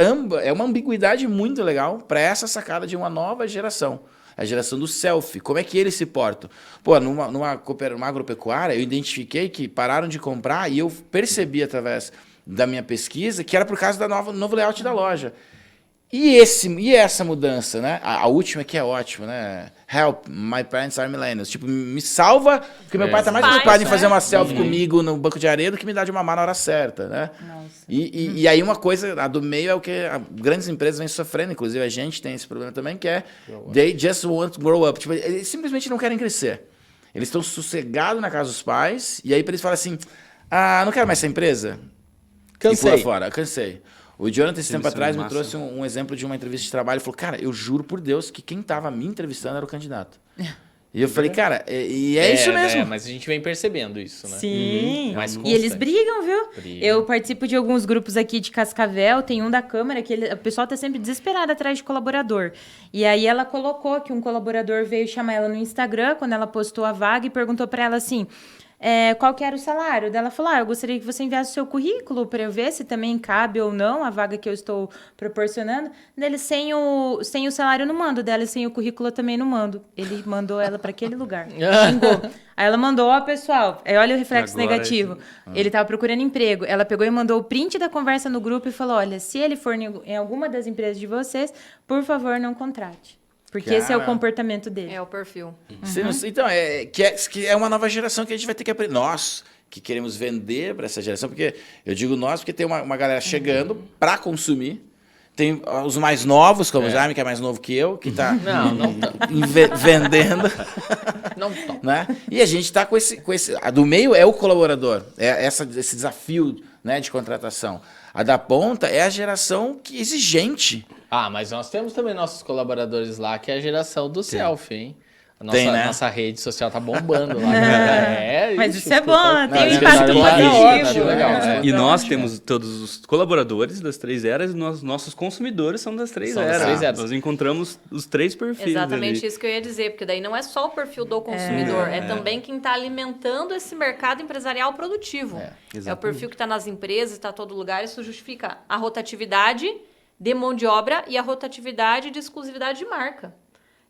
é uma ambiguidade muito legal para essa sacada de uma nova geração. a geração do selfie. Como é que eles se portam? Pô, numa agropecuária, eu identifiquei que pararam de comprar e eu percebi através da minha pesquisa que era por causa do novo layout da loja. E essa mudança, né? A última que é ótima, né? Help, my parents are millennials. Tipo, me salva, porque meu pai tá mais preocupado em fazer uma selfie comigo no banco de areia do que me dar de mamar na hora certa, né? Nossa. E aí uma coisa, a do meio é o que grandes empresas vêm sofrendo, inclusive a gente tem esse problema também, que é they just want to grow up. Tipo, eles simplesmente não querem crescer. Eles estão sossegados na casa dos pais, e aí eles falam assim, não quero mais essa empresa. Cansei. E pula fora, cansei. O Jonathan, esse tempo atrás, me trouxe um exemplo de uma entrevista de trabalho. Ele falou, cara, eu juro por Deus que quem estava me entrevistando era o candidato. E eu falei, cara, é isso mesmo. Mas a gente vem percebendo isso, né? Sim. E eles brigam, viu? Eu participo de alguns grupos aqui de Cascavel, tem um da Câmara, que o pessoal tá sempre desesperado atrás de colaborador. E aí ela colocou que um colaborador veio chamar ela no Instagram, quando ela postou a vaga, e perguntou para ela assim... qual que era o salário? Daí ela falou, eu gostaria que você enviasse o seu currículo para eu ver se também cabe ou não a vaga que eu estou proporcionando. Dele, sem o salário não mando, dela sem o currículo eu também não mando. Ele mandou ela para aquele lugar. Xingou. Aí ela mandou, pessoal, olha o reflexo negativo. Ele estava procurando emprego. Ela pegou e mandou o print da conversa no grupo e falou, olha, se ele for em alguma das empresas de vocês, por favor, não contrate. Porque esse é o comportamento dele. É o perfil. Então, que é uma nova geração que a gente vai ter que aprender. Nós que queremos vender para essa geração, porque eu digo nós porque tem uma galera chegando para consumir. Tem os mais novos, como o Jaime, que é mais novo que eu, que está vendendo. Não tão. Né? E a gente está com esse... A do meio é o colaborador, esse desafio, né, de contratação. A da ponta é a geração exigente. Mas nós temos também nossos colaboradores lá, que é a geração do selfie, hein? Nossa rede social tá bombando lá. Mas isso é bom, tem um impacto positivo. Legal. E nós temos todos os colaboradores das 3 eras e nossos consumidores são das 3 eras. Nós encontramos os 3 perfis. Exatamente ali. isso que eu ia dizer, porque daí não é só o perfil do consumidor, é também quem está alimentando esse mercado empresarial produtivo. É o perfil que está nas empresas, está em todo lugar, isso justifica a rotatividade de mão de obra e a rotatividade de exclusividade de marca.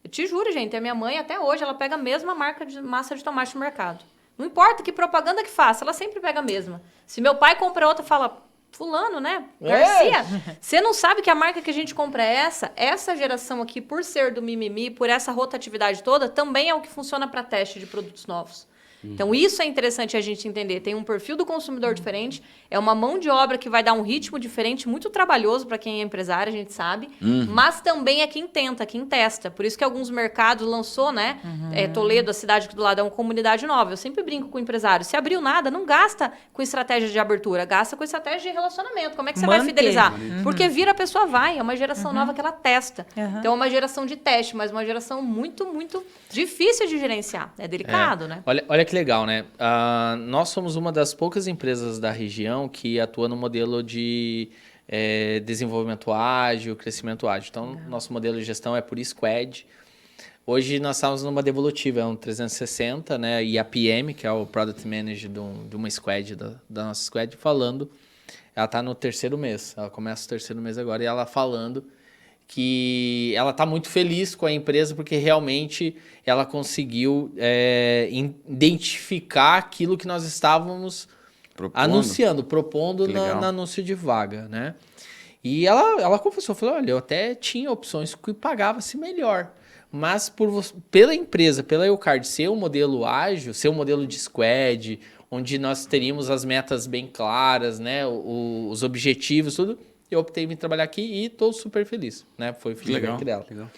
Eu te juro, gente, a minha mãe até hoje, ela pega a mesma marca de massa de tomate no mercado. Não importa que propaganda que faça, ela sempre pega a mesma. Se meu pai compra outra, fala, fulano, né? Garcia, você não sabe que a marca que a gente compra é essa? Essa geração aqui, por ser do mimimi, por essa rotatividade toda, também é o que funciona para teste de produtos novos. Então, isso é interessante a gente entender. Tem um perfil do consumidor diferente, é uma mão de obra que vai dar um ritmo diferente, muito trabalhoso para quem é empresário, a gente sabe, mas também é quem tenta, quem testa. Por isso que alguns mercados lançou, né? Toledo, a cidade aqui do lado, é uma comunidade nova. Eu sempre brinco com o empresário. Se abriu nada, não gasta com estratégia de abertura, gasta com estratégia de relacionamento. Como é que você vai fidelizar? Porque vira a pessoa vai, é uma geração nova que ela testa. Então, é uma geração de teste, mas uma geração muito, muito difícil de gerenciar. É delicado, né? Olha que legal, né? Nós somos uma das poucas empresas da região que atua no modelo de desenvolvimento ágil, crescimento ágil. Então, nosso modelo de gestão é por squad. Hoje nós estamos numa devolutiva, é um 360, né? E a PM, que é o Product Manager de uma squad, da nossa squad, falando, ela está no 3º mês, ela começa o 3º mês agora, e ela falando que ela está muito feliz com a empresa porque realmente ela conseguiu identificar aquilo que nós estávamos propondo no anúncio de vaga, né? E ela confessou, falou, olha, eu até tinha opções que pagava-se melhor, mas pela empresa, pela Eucard ser um modelo ágil, ser um modelo de squad, onde nós teríamos as metas bem claras, né? Os objetivos, tudo, eu optei em trabalhar aqui e estou super feliz, né? Foi o feedback dela. Legal.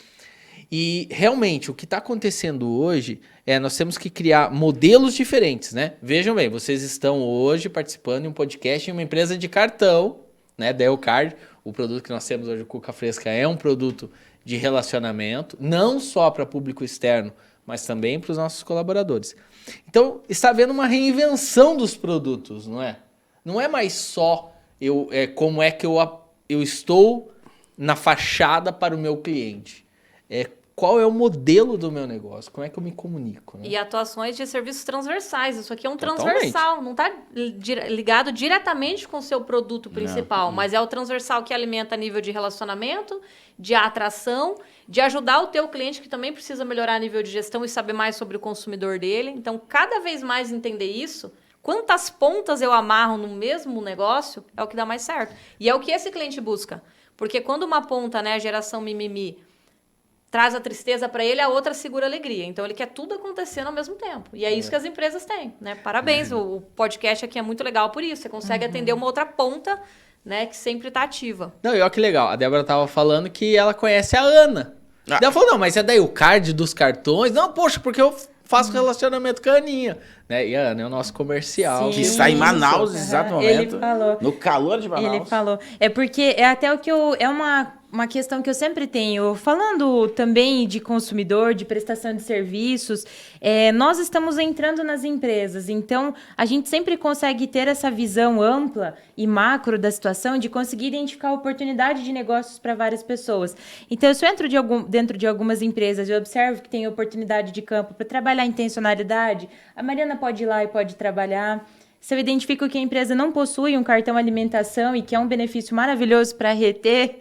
E realmente o que está acontecendo hoje nós temos que criar modelos diferentes, né? Vejam bem, vocês estão hoje participando de um podcast em uma empresa de cartão, né? Da Eucard. O produto que nós temos hoje, o Cuca Fresca, é um produto de relacionamento, não só para público externo, mas também para os nossos colaboradores. Então, está havendo uma reinvenção dos produtos, não é? Não é mais só como é que eu estou na fachada para o meu cliente. qual é o modelo do meu negócio, como é que eu me comunico. Né? E atuações de serviços transversais. Isso aqui é um Totalmente. transversal, não está ligado diretamente com o seu produto principal, mas é o transversal que alimenta a nível de relacionamento, de atração, de ajudar o teu cliente que também precisa melhorar a nível de gestão e saber mais sobre o consumidor dele. Então, cada vez mais entender isso, quantas pontas eu amarro no mesmo negócio, é o que dá mais certo. E é o que esse cliente busca. Porque quando uma ponta, né, a geração mimimi, traz a tristeza para ele, a outra segura a alegria. Então, ele quer tudo acontecendo ao mesmo tempo. E é isso que as empresas têm, né? Parabéns, o podcast aqui é muito legal por isso. Você consegue atender uma outra ponta, né, que sempre está ativa. Não, e olha que legal, a Débora tava falando que ela conhece a Ana. Daí ela falou, não, mas é daí o card dos cartões? Não, poxa, porque eu faço relacionamento com a Aninha. Né? E a Ana é o nosso comercial. Sim. Que está em Manaus, exato momento. Ele falou. No calor de Manaus. Ele falou. É porque é até o que é uma questão que eu sempre tenho. Falando também de consumidor, de prestação de serviços, nós estamos entrando nas empresas. Então, a gente sempre consegue ter essa visão ampla e macro da situação de conseguir identificar a oportunidade de negócios para várias pessoas. Então, se eu entro dentro de algumas empresas e observo que tem oportunidade de campo para trabalhar intencionalidade, a Mariana pode ir lá e pode trabalhar. Se eu identifico que a empresa não possui um cartão alimentação e que é um benefício maravilhoso para reter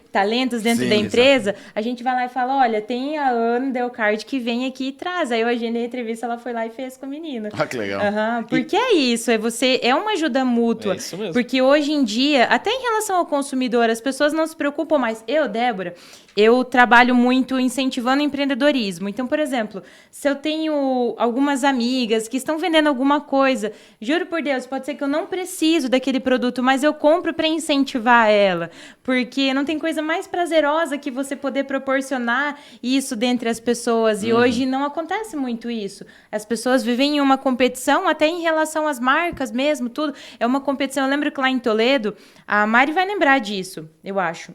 talentos dentro da empresa, a gente vai lá e fala, olha, tem a Ana Delcard que vem aqui e traz. Aí eu agendei a entrevista, ela foi lá e fez com a menina. Ah, que legal. Porque é isso, é uma ajuda mútua. É isso mesmo. Porque hoje em dia, até em relação ao consumidor, as pessoas não se preocupam mais. Eu, Débora, eu trabalho muito incentivando o empreendedorismo. Então, por exemplo, se eu tenho algumas amigas que estão vendendo alguma coisa, juro por Deus, pode ser que eu não preciso daquele produto, mas eu compro para incentivar ela. Porque não tem coisa mais prazerosa que você poder proporcionar isso dentre as pessoas. E hoje não acontece muito isso. As pessoas vivem em uma competição, até em relação às marcas mesmo, tudo. É uma competição. Eu lembro que lá em Toledo, a Mari vai lembrar disso, eu acho.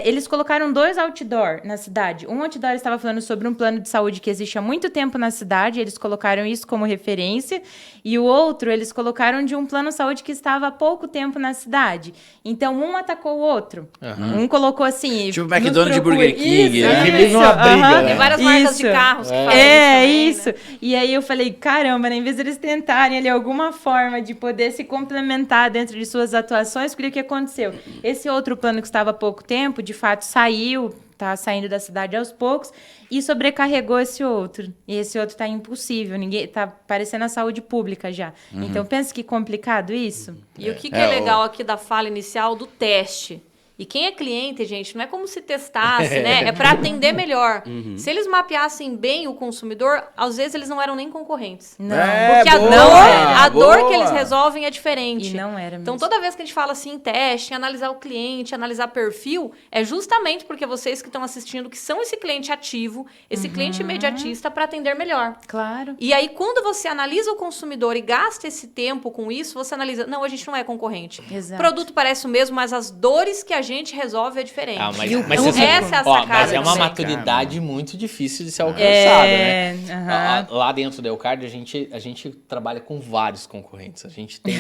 Eles colocaram 2 outdoor na cidade. Um outdoor estava falando sobre um plano de saúde que existe há muito tempo na cidade, eles colocaram isso como referência, e o outro eles colocaram de um plano de saúde que estava há pouco tempo na cidade. Então, um atacou o outro. Um colocou assim... Tipo o McDonald's de Burger King. Isso, Né? isso, uma briga, né? Tem várias marcas de carros que fazem também, isso. né? E aí eu falei, caramba, né? Em vez de eles tentarem ali alguma forma de poder se complementar dentro de suas atuações, o que aconteceu? Esse outro plano que estava há pouco tempo, de fato, saiu, tá saindo da cidade aos poucos e sobrecarregou esse outro. E esse outro tá impossível, ninguém tá parecendo a saúde pública já. Então, pensa que complicado isso. E o que é legal aqui da fala inicial do teste? E quem é cliente, gente, não é como se testasse, né? É para atender melhor. Se eles mapeassem bem o consumidor, às vezes eles não eram nem concorrentes. Não. Porque a dor que eles resolvem é diferente. E não era mesmo. Então, toda vez que a gente fala assim em teste, em analisar o cliente, analisar perfil, é justamente porque vocês que estão assistindo, que são esse cliente ativo, esse cliente imediatista para atender melhor. Claro. E aí, quando você analisa o consumidor e gasta esse tempo com isso, você analisa, não, a gente não é concorrente. Exato. O produto parece o mesmo, mas as dores que a gente resolve é diferente. Mas Então, você essa é a ó, sacada. mas é uma também. maturidade muito difícil de ser alcançada, né? Aham. Lá dentro da Elcard, a gente trabalha com vários concorrentes. A gente tem...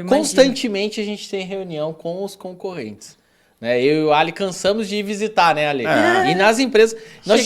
constantemente a gente tem reunião com os concorrentes. Né? Eu e o Ali cansamos de ir visitar, né, Ali? E nas empresas... Nós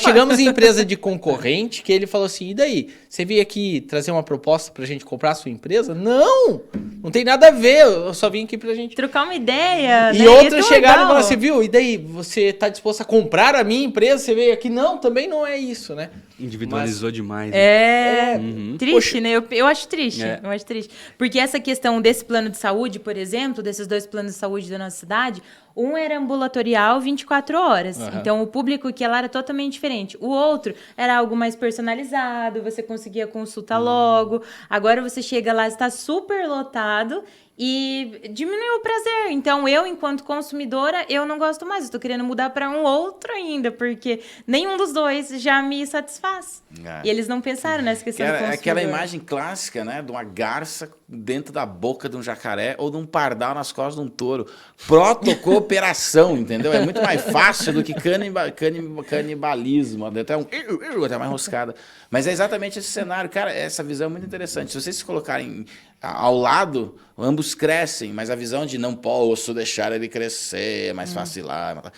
chegamos em empresa de concorrente que ele falou assim, e daí? Você veio aqui trazer uma proposta pra gente comprar a sua empresa? Não! Não tem nada a ver, eu só vim aqui pra gente... Trocar uma ideia, E né? outros chegaram e legal. falaram, você viu? E daí? Você tá disposto a comprar a minha empresa? Você veio aqui? Não, também não é isso, né? Individualizou demais. Né? Triste, Poxa. né? Eu acho triste. Eu acho triste. Porque essa questão desse plano de saúde, por exemplo, desses 2 planos de saúde da nossa cidade, um era ambulatorial 24 horas. Então, o público que lá era totalmente diferente. O outro era algo mais personalizado, você conseguia consulta logo. Agora você chega lá, está super lotado e diminuiu o prazer. Então, eu, enquanto consumidora, eu não gosto mais. Estou querendo mudar para um outro ainda, porque nenhum dos 2 já me satisfaz. E eles não pensaram nessa questão do consumidor. Aquela imagem clássica, né? De uma garça dentro da boca de um jacaré ou de um pardal nas costas de um touro. Protocooperação, entendeu? É muito mais fácil do que canibalismo. Até mais roscada. Mas é exatamente esse cenário. Cara, essa visão é muito interessante. Se vocês se colocarem ao lado, ambos crescem, mas a visão de não posso deixar ele crescer, é mais fácil lá.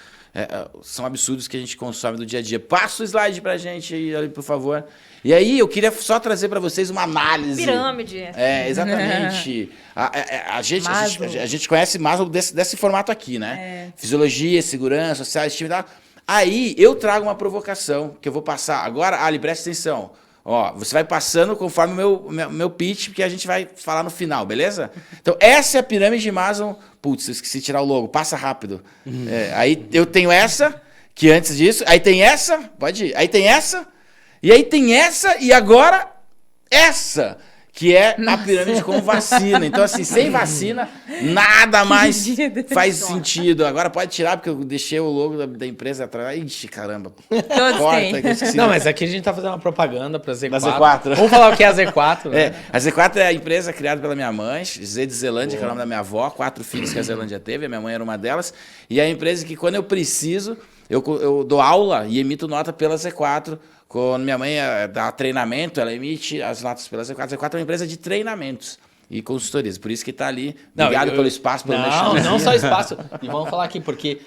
são absurdos que a gente consome do dia a dia. Passa o slide pra gente aí, por favor. E aí, eu queria só trazer para vocês uma análise. Pirâmide. Exatamente. A gente conhece Maslow desse formato aqui, né? Fisiologia, segurança, social, estima e tal. Aí, eu trago uma provocação que eu vou passar. Agora, Ali, presta atenção. Ó, você vai passando conforme o meu pitch, que a gente vai falar no final, beleza? Então, essa é a pirâmide de Maslow. Putz, eu esqueci de tirar o logo. Passa rápido. Aí, eu tenho essa, que antes disso. Aí tem essa, pode ir. Aí tem essa. E aí tem essa, e agora essa, que é a pirâmide com vacina. Então, assim, sem vacina, nada mais faz sentido. Agora pode tirar, porque eu deixei o logo da empresa atrás. Ixi, caramba. Corta, que eu esqueci. Não, mas aqui a gente tá fazendo uma propaganda pra Z4. Da Z4. Vamos falar o que é a Z4, né? A Z4 é a empresa criada pela minha mãe, Z de Zelândia, que é o nome da minha avó, 4 filhos que a Zelândia teve, a minha mãe era uma delas. E é a empresa que, quando eu preciso, eu dou aula e emito nota pela Z4. Quando minha mãe dá treinamento, ela emite as notas pela Z4. A Z4 é uma empresa de treinamentos e consultorias. Por isso que está ali. Obrigado pelo espaço, pelo mexer. Não só espaço. E vamos falar aqui, porque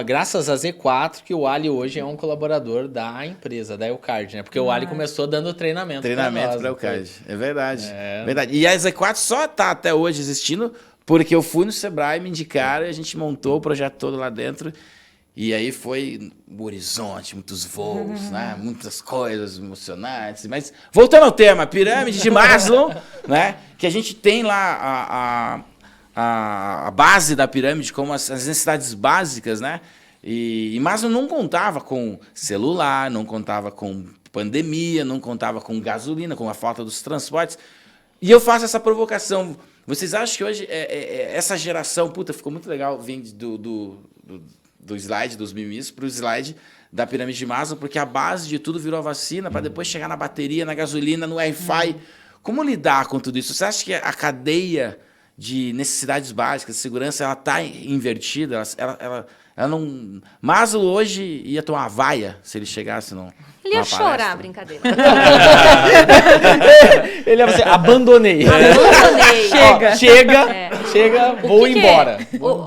graças a Z4 que o Ali hoje é um colaborador da empresa, da Elcard, né? Porque o Ali começou dando treinamento para a Elcard. É verdade. Verdade. E a Z4 só está até hoje existindo porque eu fui no Sebrae, me indicaram e a gente montou o projeto todo lá dentro. E aí foi o horizonte, muitos voos, né? Muitas coisas emocionantes. Mas voltando ao tema, pirâmide de Maslow, né? Que a gente tem lá a base da pirâmide como as necessidades básicas, né? E Maslow não contava com celular, não contava com pandemia, não contava com gasolina, com a falta dos transportes. E eu faço essa provocação. Vocês acham que hoje essa geração... Puta, ficou muito legal vir do slide dos mimis para o slide da pirâmide de Maslow, porque a base de tudo virou a vacina, para depois chegar na bateria, na gasolina, no Wi-Fi. Como lidar com tudo isso? Você acha que a cadeia de necessidades básicas, de segurança, ela está invertida? Ela não... Maslow hoje ia tomar uma vaia se ele chegasse no... Ele ia chorar, brincadeira. Ele ia dizer, abandonei. Chega, vou embora.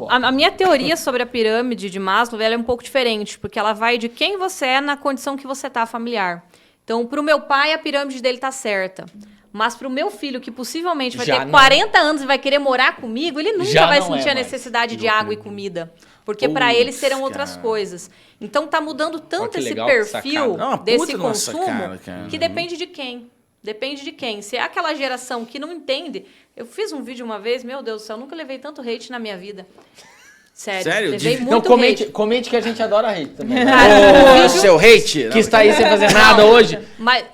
A minha teoria sobre a pirâmide de Maslow ela é um pouco diferente, porque ela vai de quem você é na condição que você está familiar. Então, para o meu pai, a pirâmide dele está certa. Mas para o meu filho, que possivelmente vai ter 40 anos e vai querer morar comigo, ele nunca vai sentir a necessidade de água e comida. Porque para ele serão outras coisas. Então tá mudando tanto esse perfil desse consumo que depende de quem. Depende de quem. Se é aquela geração que não entende... Eu fiz um vídeo uma vez, meu Deus do céu, eu nunca levei tanto hate na minha vida. Sério? Levei muito hate. Comente que a gente adora hate também. O seu hate? Que está aí sem fazer nada hoje. Mas,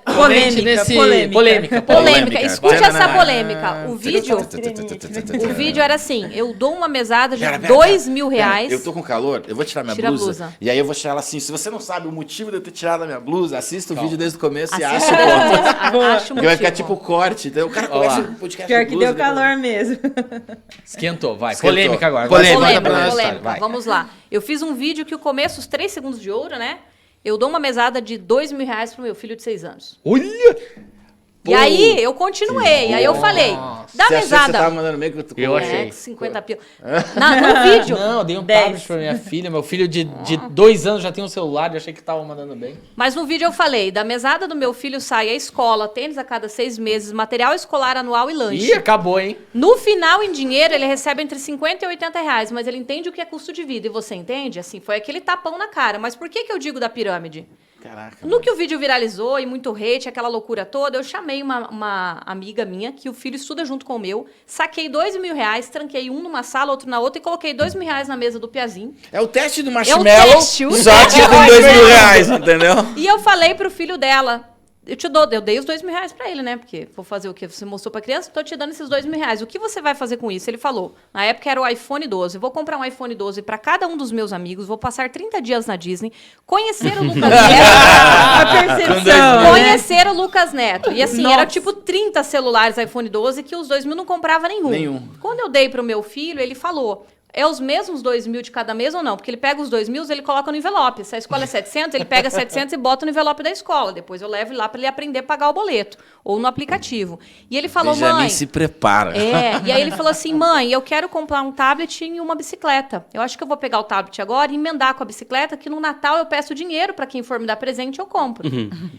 polêmica. Escute essa polêmica. O vídeo era assim, eu dou uma mesada de R$2.000. Eu tô com calor, eu vou tirar minha blusa. E aí eu vou tirar ela assim. Se você não sabe o motivo de eu ter tirado a minha blusa, assista o vídeo desde o começo e acha o ponto. Porque vai ficar tipo corte. Então o cara começa o podcast pior que deu calor mesmo. Esquentou, vai. Polêmica agora. Polêmica. Vamos lá. Eu fiz um vídeo que o começo, os 3 segundos de ouro, né? Eu dou uma mesada de R$2.000 pro meu filho de 6 anos. Olha! E aí, eu continuei. Aí eu falei, dá você mesada. Você tava mandando meio que eu achei. 50 pila. No vídeo. Não, eu dei um tablet pra minha filha. Meu filho de 2 anos já tem um celular e eu achei que tava mandando bem. Mas no vídeo eu falei, da mesada do meu filho sai a escola, tênis a cada 6 meses, material escolar anual e lanche. Ih, acabou, hein? No final, em dinheiro, ele recebe entre 50 e 80 reais, mas ele entende o que é custo de vida. E você entende? Assim, foi aquele tapão na cara. Mas por que eu digo da pirâmide? Caraca, no que o vídeo viralizou e muito hate, aquela loucura toda, eu chamei uma amiga minha, que o filho estuda junto com o meu, saquei R$2.000, tranquei um numa sala, outro na outra e coloquei R$2.000 na mesa do Piazinho. É o teste do marshmallow, só que com R$2.000, entendeu? E eu falei pro filho dela, eu dei os R$2.000 pra ele, né? Porque vou fazer o que você mostrou pra criança, tô te dando esses R$2.000. O que você vai fazer com isso? Ele falou, na época era o iPhone 12. Vou comprar um iPhone 12 pra cada um dos meus amigos, vou passar 30 dias na Disney, conhecer o Lucas Neto. Conhecer o Lucas Neto. E assim, era tipo 30 celulares iPhone 12 que os R$2.000 não comprava nenhum. Quando eu dei pro meu filho, ele falou... é os mesmos 2.000 de cada mês ou não? Porque ele pega os 2.000, ele coloca no envelope. Se a escola é 700, ele pega 700 e bota no envelope da escola. Depois eu levo lá para ele aprender a pagar o boleto. Ou no aplicativo. E ele falou, Benjamin mãe... se prepara. E aí ele falou assim, mãe, eu quero comprar um tablet e uma bicicleta. Eu acho que eu vou pegar o tablet agora e emendar com a bicicleta, que no Natal eu peço dinheiro para quem for me dar presente, eu compro.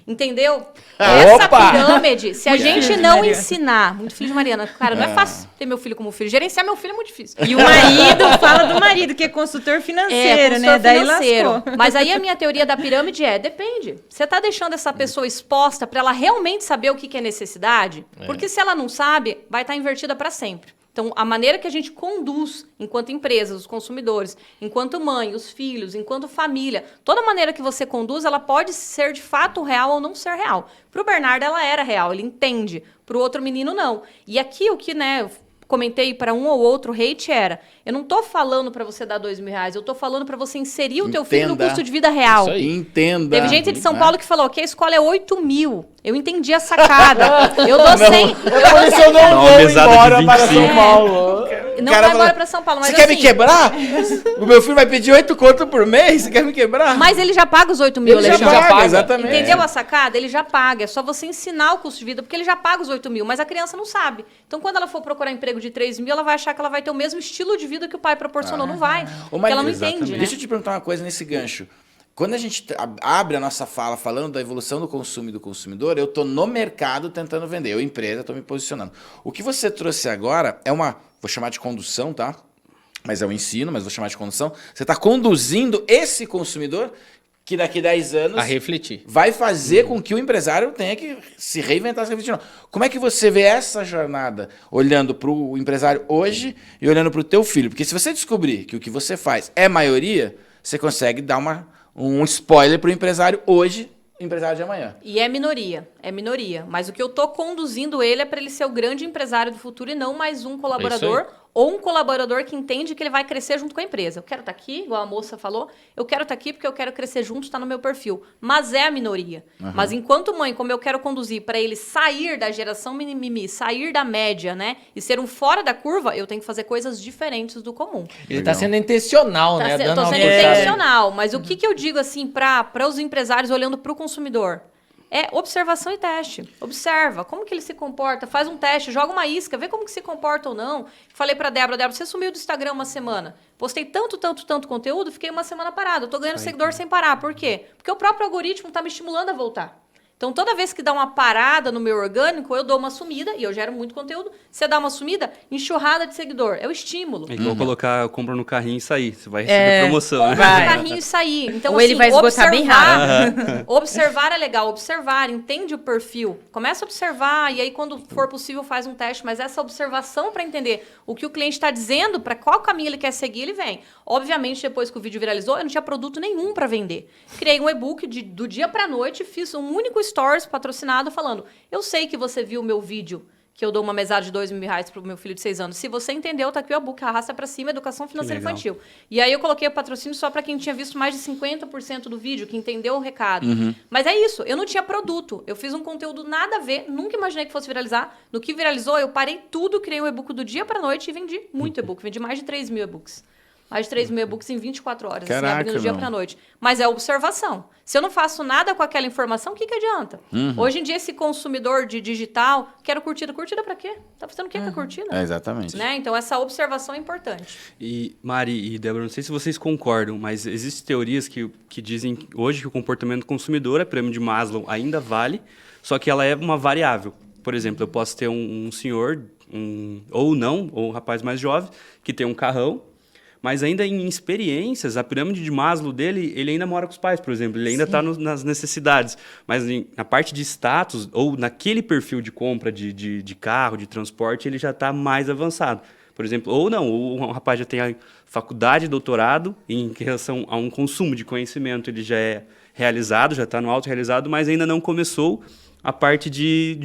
Entendeu? Essa pirâmide, se a gente não ensinar... Muito filho de Mariana. Cara, não é fácil ter meu filho como filho. Gerenciar meu filho é muito difícil. E o marido fala do marido, que é consultor financeiro, né? Daí lascou. Mas aí a minha teoria da pirâmide depende. Você tá deixando essa pessoa exposta para ela realmente saber o que é necessidade? Porque se ela não sabe, vai estar invertida para sempre. Então, a maneira que a gente conduz, enquanto empresas, os consumidores, enquanto mãe, os filhos, enquanto família, toda maneira que você conduz, ela pode ser de fato real ou não ser real. Para o Bernardo, ela era real, ele entende. Para o outro menino, não. E aqui, o que, né... comentei para um ou outro hate era, eu não tô falando para você dar R$2.000, eu tô falando para você inserir o teu filho no custo de vida real. Isso aí. Entenda. Teve gente de São Paulo que falou que a escola é 8.000. Eu entendi a sacada. Eu dou 100. Por isso eu não vou embora para São Paulo. Não vai embora para São Paulo. Mas você quer me quebrar? O meu filho vai pedir 8 conto por mês? Você quer me quebrar? Mas ele já paga os 8.000, ele já paga, exatamente. Entendeu a sacada? Ele já paga. É só você ensinar o custo de vida, porque ele já paga os 8.000, mas a criança não sabe. Então, quando ela for procurar emprego de 3.000, ela vai achar que ela vai ter o mesmo estilo de vida que o pai proporcionou. Não vai. Porque ela não entende, né? Deixa eu te perguntar uma coisa nesse gancho. Quando a gente abre a nossa fala falando da evolução do consumo e do consumidor, eu estou no mercado tentando vender. Eu, empresa, estou me posicionando. O que você trouxe agora é uma, vou chamar de condução, tá? Mas é o ensino, mas vou chamar de condução. Você está conduzindo esse consumidor que daqui a 10 anos... a refletir. Vai fazer com que o empresário tenha que se reinventar, se refletir. Como é que você vê essa jornada olhando para o empresário hoje e olhando para o teu filho? Porque se você descobrir que o que você faz é maioria, você consegue dar um spoiler para o empresário hoje, empresário de amanhã. E é minoria. Mas o que eu tô conduzindo ele é para ele ser o grande empresário do futuro e não mais um colaborador ou um colaborador que entende que ele vai crescer junto com a empresa. Eu quero estar aqui, igual a moça falou, eu quero estar aqui porque eu quero crescer junto, está no meu perfil. Mas é a minoria. Mas enquanto mãe, como eu quero conduzir para ele sair da geração mimimi, sair da média, né? E ser um fora da curva, eu tenho que fazer coisas diferentes do comum. Ele está sendo intencional, né? Eu tô sendo intencional. Mas o que eu digo assim para os empresários olhando para o consumidor? É observação e teste. Observa como que ele se comporta, faz um teste, joga uma isca, vê como que se comporta ou não. Falei pra Débora, você sumiu do Instagram uma semana. Postei tanto conteúdo, fiquei uma semana parada. Eu tô ganhando seguidor sem parar. Por quê? Porque o próprio algoritmo tá me estimulando a voltar. Então, toda vez que dá uma parada no meu orgânico, eu dou uma sumida, e eu gero muito conteúdo. Você dá uma sumida, enxurrada de seguidor. É o estímulo. É igual colocar, compra no carrinho e sair. Você vai receber promoção. Compra no carrinho e sair. Então, ou assim, ele vai esgotar bem rápido. Observar é legal. Observar, entende o perfil. Começa a observar, e aí, quando for possível, faz um teste. Mas essa observação para entender o que o cliente está dizendo, para qual caminho ele quer seguir, ele vem. Obviamente, depois que o vídeo viralizou, eu não tinha produto nenhum para vender. Criei um e-book do dia para noite, fiz um único stories patrocinado falando, eu sei que você viu o meu vídeo, que eu dou uma mesada de R$2.000 pro meu filho de 6 anos. Se você entendeu, tá aqui o e-book, arrasta pra cima, educação financeira infantil. E aí eu coloquei o patrocínio só para quem tinha visto mais de 50% do vídeo, que entendeu o recado. Mas é isso, eu não tinha produto. Eu fiz um conteúdo nada a ver, nunca imaginei que fosse viralizar. No que viralizou, eu parei tudo, criei um e-book do dia pra noite e vendi muito e-book. Vendi mais de 3.000 e-books. Mais de 3.000 e-books em 24 horas, Caraca, assim, abrindo do dia pra noite. Mas é observação. Se eu não faço nada com aquela informação, o que adianta? Hoje em dia, esse consumidor de digital, quero curtida. Curtida pra quê? Tá fazendo o que com a curtida? Exatamente. Né? Então, essa observação é importante. E, Mari e Débora, não sei se vocês concordam, mas existem teorias que dizem hoje que o comportamento do consumidor, a pirâmide de Maslow, ainda vale, só que ela é uma variável. Por exemplo, eu posso ter um senhor, ou um rapaz mais jovem, que tem um carrão, mas ainda em experiências, a pirâmide de Maslow dele, ele ainda mora com os pais, por exemplo. Ele ainda está nas necessidades. Mas na parte de status, ou naquele perfil de compra de carro, de transporte, ele já está mais avançado. Por exemplo, ou não, o rapaz já tem a faculdade, doutorado, em relação a um consumo de conhecimento, ele já é realizado, já está no auto-realizado, mas ainda não começou a parte de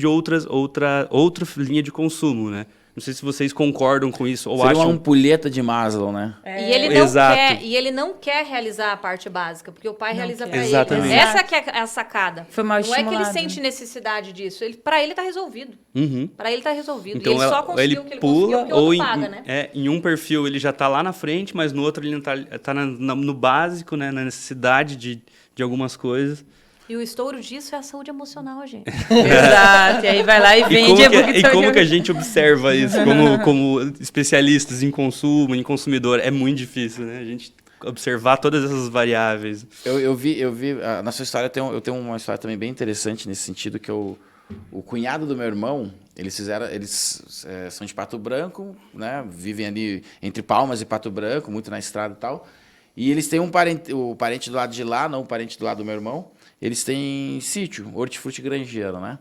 outra linha de consumo, né? Não sei se vocês concordam com isso ou Seria acham... uma ampulheta de Maslow, né? E ele não quer, não quer realizar a parte básica, porque o pai realiza para ele. Exatamente. Essa que é a sacada. Foi mal Não é que ele estimulado. sente necessidade disso. Para ele tá resolvido. Para ele tá resolvido. Então e ele só conseguiu o que ele conseguiu porque o outro paga, né? Em um perfil ele já tá lá na frente, mas no outro ele não tá no básico, né? Na necessidade de algumas coisas. E o estouro disso é a saúde emocional, gente. Exato. E aí vai lá e vende. E como que a gente observa isso como especialistas em consumo, em consumidor? É muito difícil, né? A gente observar todas essas variáveis. Eu vi na sua história, eu tenho uma história também bem interessante nesse sentido, que o cunhado do meu irmão, eles são de Pato Branco, né? Vivem ali entre Palmas e Pato Branco, muito na estrada e tal. E eles têm o parente do lado de lá, não o parente do lado do meu irmão. Eles têm sítio, hortifruti grangeiro, né?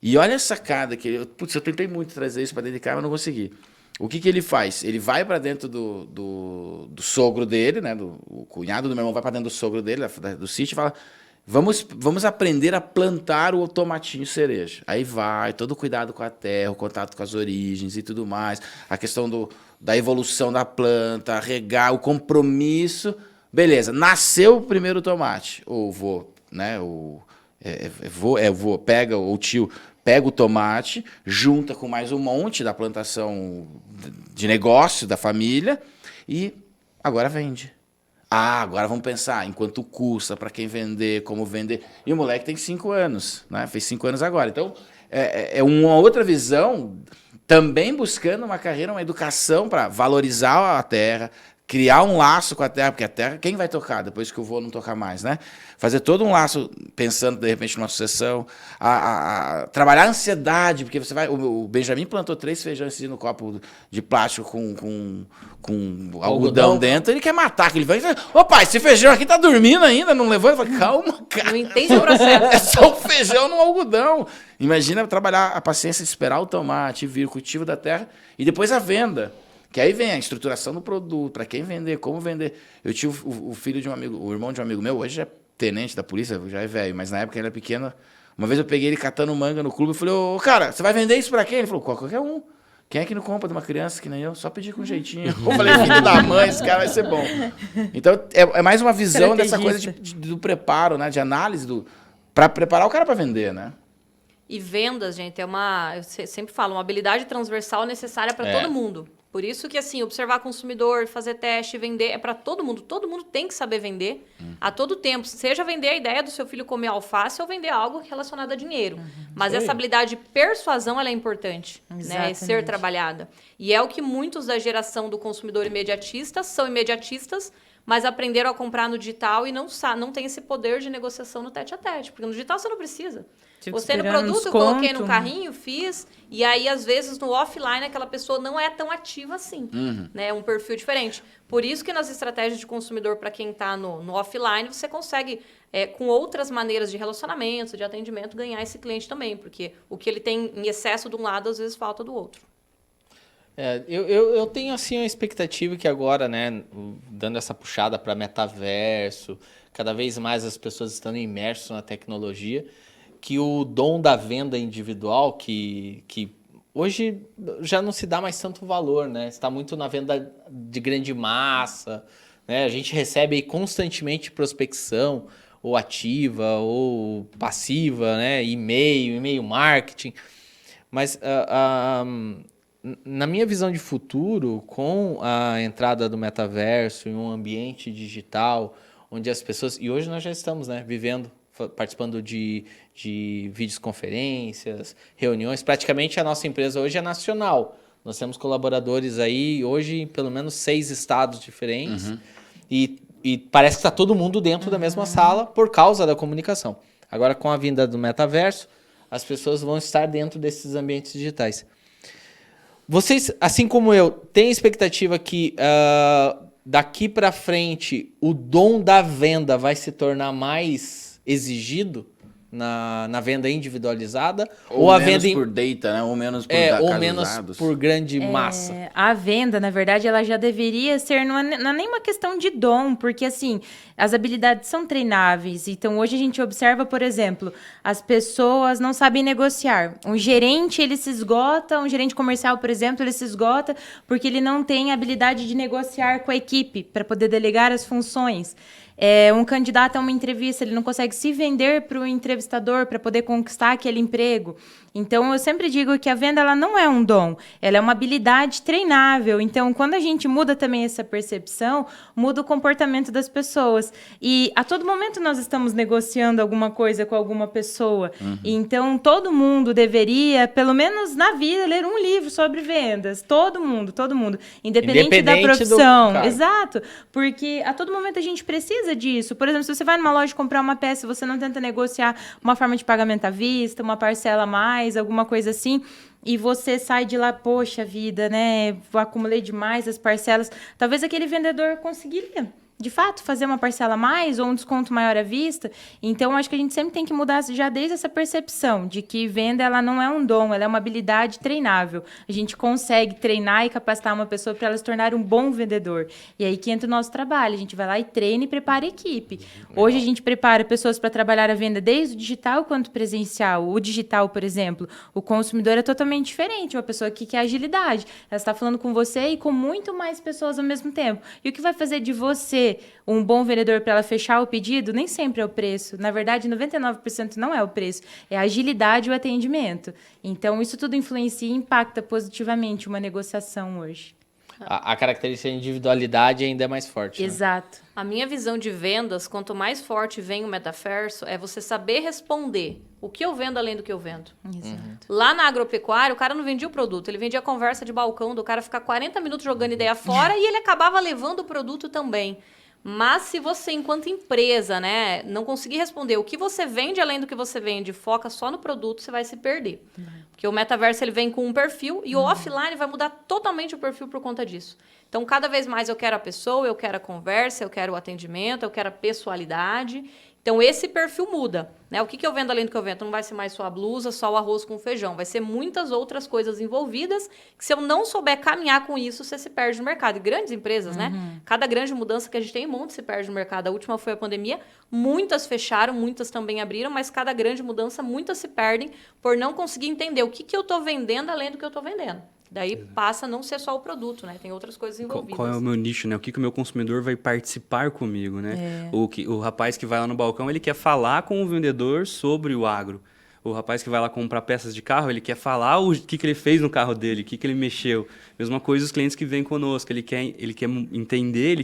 E olha a sacada que eu tentei muito trazer isso para dentro de casa, mas não consegui. O que ele faz? Ele vai para dentro do sogro dele, né? O cunhado do meu irmão vai para dentro do sogro dele, do sítio, e fala: vamos aprender a plantar o tomatinho cereja. Aí vai, todo cuidado com a terra, o contato com as origens e tudo mais, a questão da evolução da planta, regar, o compromisso. Beleza, nasceu o primeiro tomate, ou vô, né? O tio pega o tomate, junta com mais um monte da plantação de negócio da família e agora vende. Agora vamos pensar em quanto custa, para quem vender, como vender. E o moleque tem 5 anos, né? Fez 5 anos agora. Então, é uma outra visão, também buscando uma carreira, uma educação para valorizar a terra, criar um laço com a terra, porque a terra, quem vai tocar depois que o vô não tocar mais, né? Fazer todo um laço, pensando, de repente, numa sucessão. Trabalhar a ansiedade, porque você vai... O Benjamin plantou 3 feijões no copo de plástico com algodão dentro, ele quer matar aquele feijão. Ô pai, esse feijão aqui tá dormindo ainda, não levou? Ele fala: calma, cara. Não entende o processo. É só um feijão no algodão. Imagina trabalhar a paciência de esperar o tomate, vir o cultivo da terra e depois a venda. Que aí vem a estruturação do produto, para quem vender, como vender. Eu tinha o filho de um amigo, o irmão de um amigo meu, hoje é tenente da polícia, já é velho, mas na época ele era pequeno. Uma vez eu peguei ele catando manga no clube e falei: ô, cara, você vai vender isso para quem? Ele falou: qualquer um. Quem é que não compra de uma criança que nem eu? Só pedir com jeitinho. Eu falei: filho da mãe, esse cara vai ser bom. Então, é mais uma visão dessa coisa do preparo, né? De análise, para preparar o cara para vender, né? E vendas, gente, eu sempre falo, uma habilidade transversal necessária para todo mundo. Por isso que, assim, observar consumidor, fazer teste, vender, é para todo mundo. Todo mundo tem que saber vender a todo tempo. Seja vender a ideia do seu filho comer alface ou vender algo relacionado a dinheiro. Mas essa habilidade de persuasão, ela é importante, né? E ser trabalhada. E é o que muitos da geração do consumidor imediatista são imediatistas, mas aprenderam a comprar no digital e não tem esse poder de negociação no tete-a-tete. Porque no digital você não precisa. Gostei do produto, coloquei no carrinho, fiz. E aí, às vezes, no offline, aquela pessoa não é tão ativa assim. Né? É um perfil diferente. Por isso que nas estratégias de consumidor, para quem está no offline, você consegue, com outras maneiras de relacionamento, de atendimento, ganhar esse cliente também. Porque o que ele tem em excesso de um lado, às vezes, falta do outro. Eu tenho, assim, uma expectativa que agora, né, dando essa puxada para metaverso, cada vez mais as pessoas estando imersas na tecnologia, que o dom da venda individual, que hoje já não se dá mais tanto valor, né? Está muito na venda de grande massa, né? A gente recebe constantemente prospecção, ou ativa, ou passiva, né? E-mail marketing. Mas na minha visão de futuro, com a entrada do metaverso em um ambiente digital, onde as pessoas... E hoje nós já estamos, né, participando de videoconferências, reuniões. Praticamente a nossa empresa hoje é nacional. Nós temos colaboradores aí, hoje, em pelo menos 6 estados diferentes. E parece que está todo mundo dentro da mesma sala por causa da comunicação. Agora, com a vinda do metaverso, as pessoas vão estar dentro desses ambientes digitais. Vocês, assim como eu, têm expectativa que daqui para frente o dom da venda vai se tornar mais exigido na venda individualizada? Ou a menos venda por data, né? Ou menos por ou menos usados. por grande massa? A venda, na verdade, ela já deveria ser, não é nem uma questão de dom, porque assim, as habilidades são treináveis. Então, hoje a gente observa, por exemplo, as pessoas não sabem negociar. Um gerente, ele se esgota, um gerente comercial, por exemplo, ele se esgota porque ele não tem habilidade de negociar com a equipe para poder delegar as funções. Um candidato a uma entrevista, ele não consegue se vender para o entrevistador para poder conquistar aquele emprego. Então, eu sempre digo que a venda ela não é um dom, ela é uma habilidade treinável. Então, quando a gente muda também essa percepção, muda o comportamento das pessoas. E a todo momento nós estamos negociando alguma coisa com alguma pessoa. Então, todo mundo deveria, pelo menos na vida, ler um livro sobre vendas. Todo mundo. Independente da profissão. Exato. Porque a todo momento a gente precisa disso. Por exemplo, se você vai numa loja comprar uma peça, você não tenta negociar uma forma de pagamento à vista, uma parcela a mais, alguma coisa assim, e você sai de lá, poxa vida, né? Acumulei demais as parcelas. Talvez aquele vendedor conseguiria, de fato, fazer uma parcela a mais ou um desconto maior à vista. Então, acho que a gente sempre tem que mudar já desde essa percepção de que venda ela não é um dom, ela é uma habilidade treinável. A gente consegue treinar e capacitar uma pessoa para ela se tornar um bom vendedor. E aí que entra o nosso trabalho. A gente vai lá e treina e prepara a equipe. Hoje a gente prepara pessoas para trabalhar a venda desde o digital quanto presencial. O digital, por exemplo, o consumidor é totalmente diferente. Uma pessoa que quer agilidade. Ela está falando com você e com muito mais pessoas ao mesmo tempo. E o que vai fazer de você um bom vendedor para ela fechar o pedido, nem sempre é o preço. Na verdade, 99% não é o preço. É a agilidade e o atendimento. Então, isso tudo influencia e impacta positivamente uma negociação hoje. A característica de individualidade ainda é mais forte. Exato. A minha visão de vendas, quanto mais forte vem o metaverso, é você saber responder o que eu vendo além do que eu vendo. Exato. Lá na agropecuária, o cara não vendia o produto, ele vendia a conversa de balcão do cara ficar 40 minutos jogando ideia fora e ele acabava levando o produto também. Mas se você, enquanto empresa, né, não conseguir responder o que você vende além do que você vende, foca só no produto, você vai se perder. Porque o metaverso ele vem com um perfil e o offline vai mudar totalmente o perfil por conta disso. Então, cada vez mais eu quero a pessoa, eu quero a conversa, eu quero o atendimento, eu quero a pessoalidade. Então, esse perfil muda, né? O que eu vendo além do que eu vendo? Não vai ser mais só a blusa, só o arroz com feijão. Vai ser muitas outras coisas envolvidas que, se eu não souber caminhar com isso, você se perde no mercado. E grandes empresas, né? Cada grande mudança que a gente tem, um monte se perde no mercado. A última foi a pandemia. Muitas fecharam, muitas também abriram, mas cada grande mudança, muitas se perdem por não conseguir entender o que eu estou vendendo além do que eu estou vendendo. Daí passa a não ser só o produto, né? Tem outras coisas envolvidas. Qual é o meu nicho, né? O que o meu consumidor vai participar comigo, né? O rapaz que vai lá no balcão, ele quer falar com o vendedor sobre o agro. O rapaz que vai lá comprar peças de carro, ele quer falar o que ele fez no carro dele, o que ele mexeu. Mesma coisa os clientes que vêm conosco. Ele quer entender,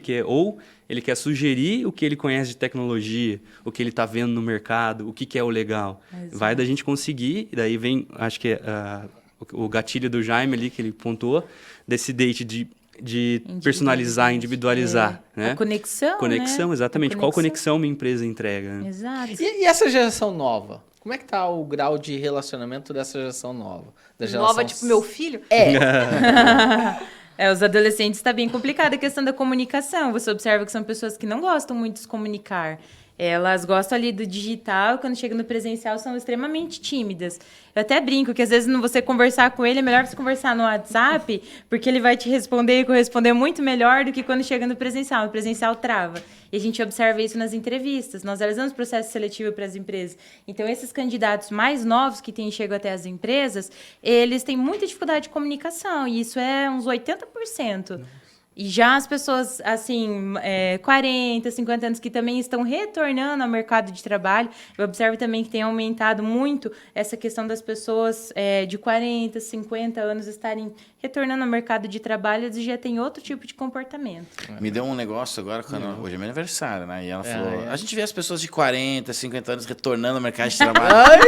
ele quer sugerir o que ele conhece de tecnologia, o que ele está vendo no mercado, o que é o legal. Exato. Vai da gente conseguir, e daí vem, acho que é o gatilho do Jaime ali, que ele pontuou, desse date de personalizar, individualizar. Né? A conexão, né? Exatamente. Qual conexão minha empresa entrega? Né? Exato. E essa geração nova? Como é que tá o grau de relacionamento dessa geração nova? Da geração nova, tipo meu filho? Os adolescentes está bem complicado a questão da comunicação. Você observa que são pessoas que não gostam muito de se comunicar. Elas gostam ali do digital, quando chegam no presencial são extremamente tímidas. Eu até brinco que às vezes você conversar com ele é melhor você conversar no WhatsApp, porque ele vai te responder e corresponder muito melhor do que quando chega no presencial. O presencial trava. E a gente observa isso nas entrevistas. Nós realizamos processo seletivo para as empresas. Então, esses candidatos mais novos que chegam até as empresas, eles têm muita dificuldade de comunicação. E isso é uns 80%. E já as pessoas, assim, 40, 50 anos que também estão retornando ao mercado de trabalho, eu observo também que tem aumentado muito essa questão das pessoas de 40, 50 anos estarem retornando ao mercado de trabalho, eles já têm outro tipo de comportamento. Me deu um negócio agora, hoje é meu aniversário, né? E ela falou, a gente vê as pessoas de 40, 50 anos retornando ao mercado de trabalho.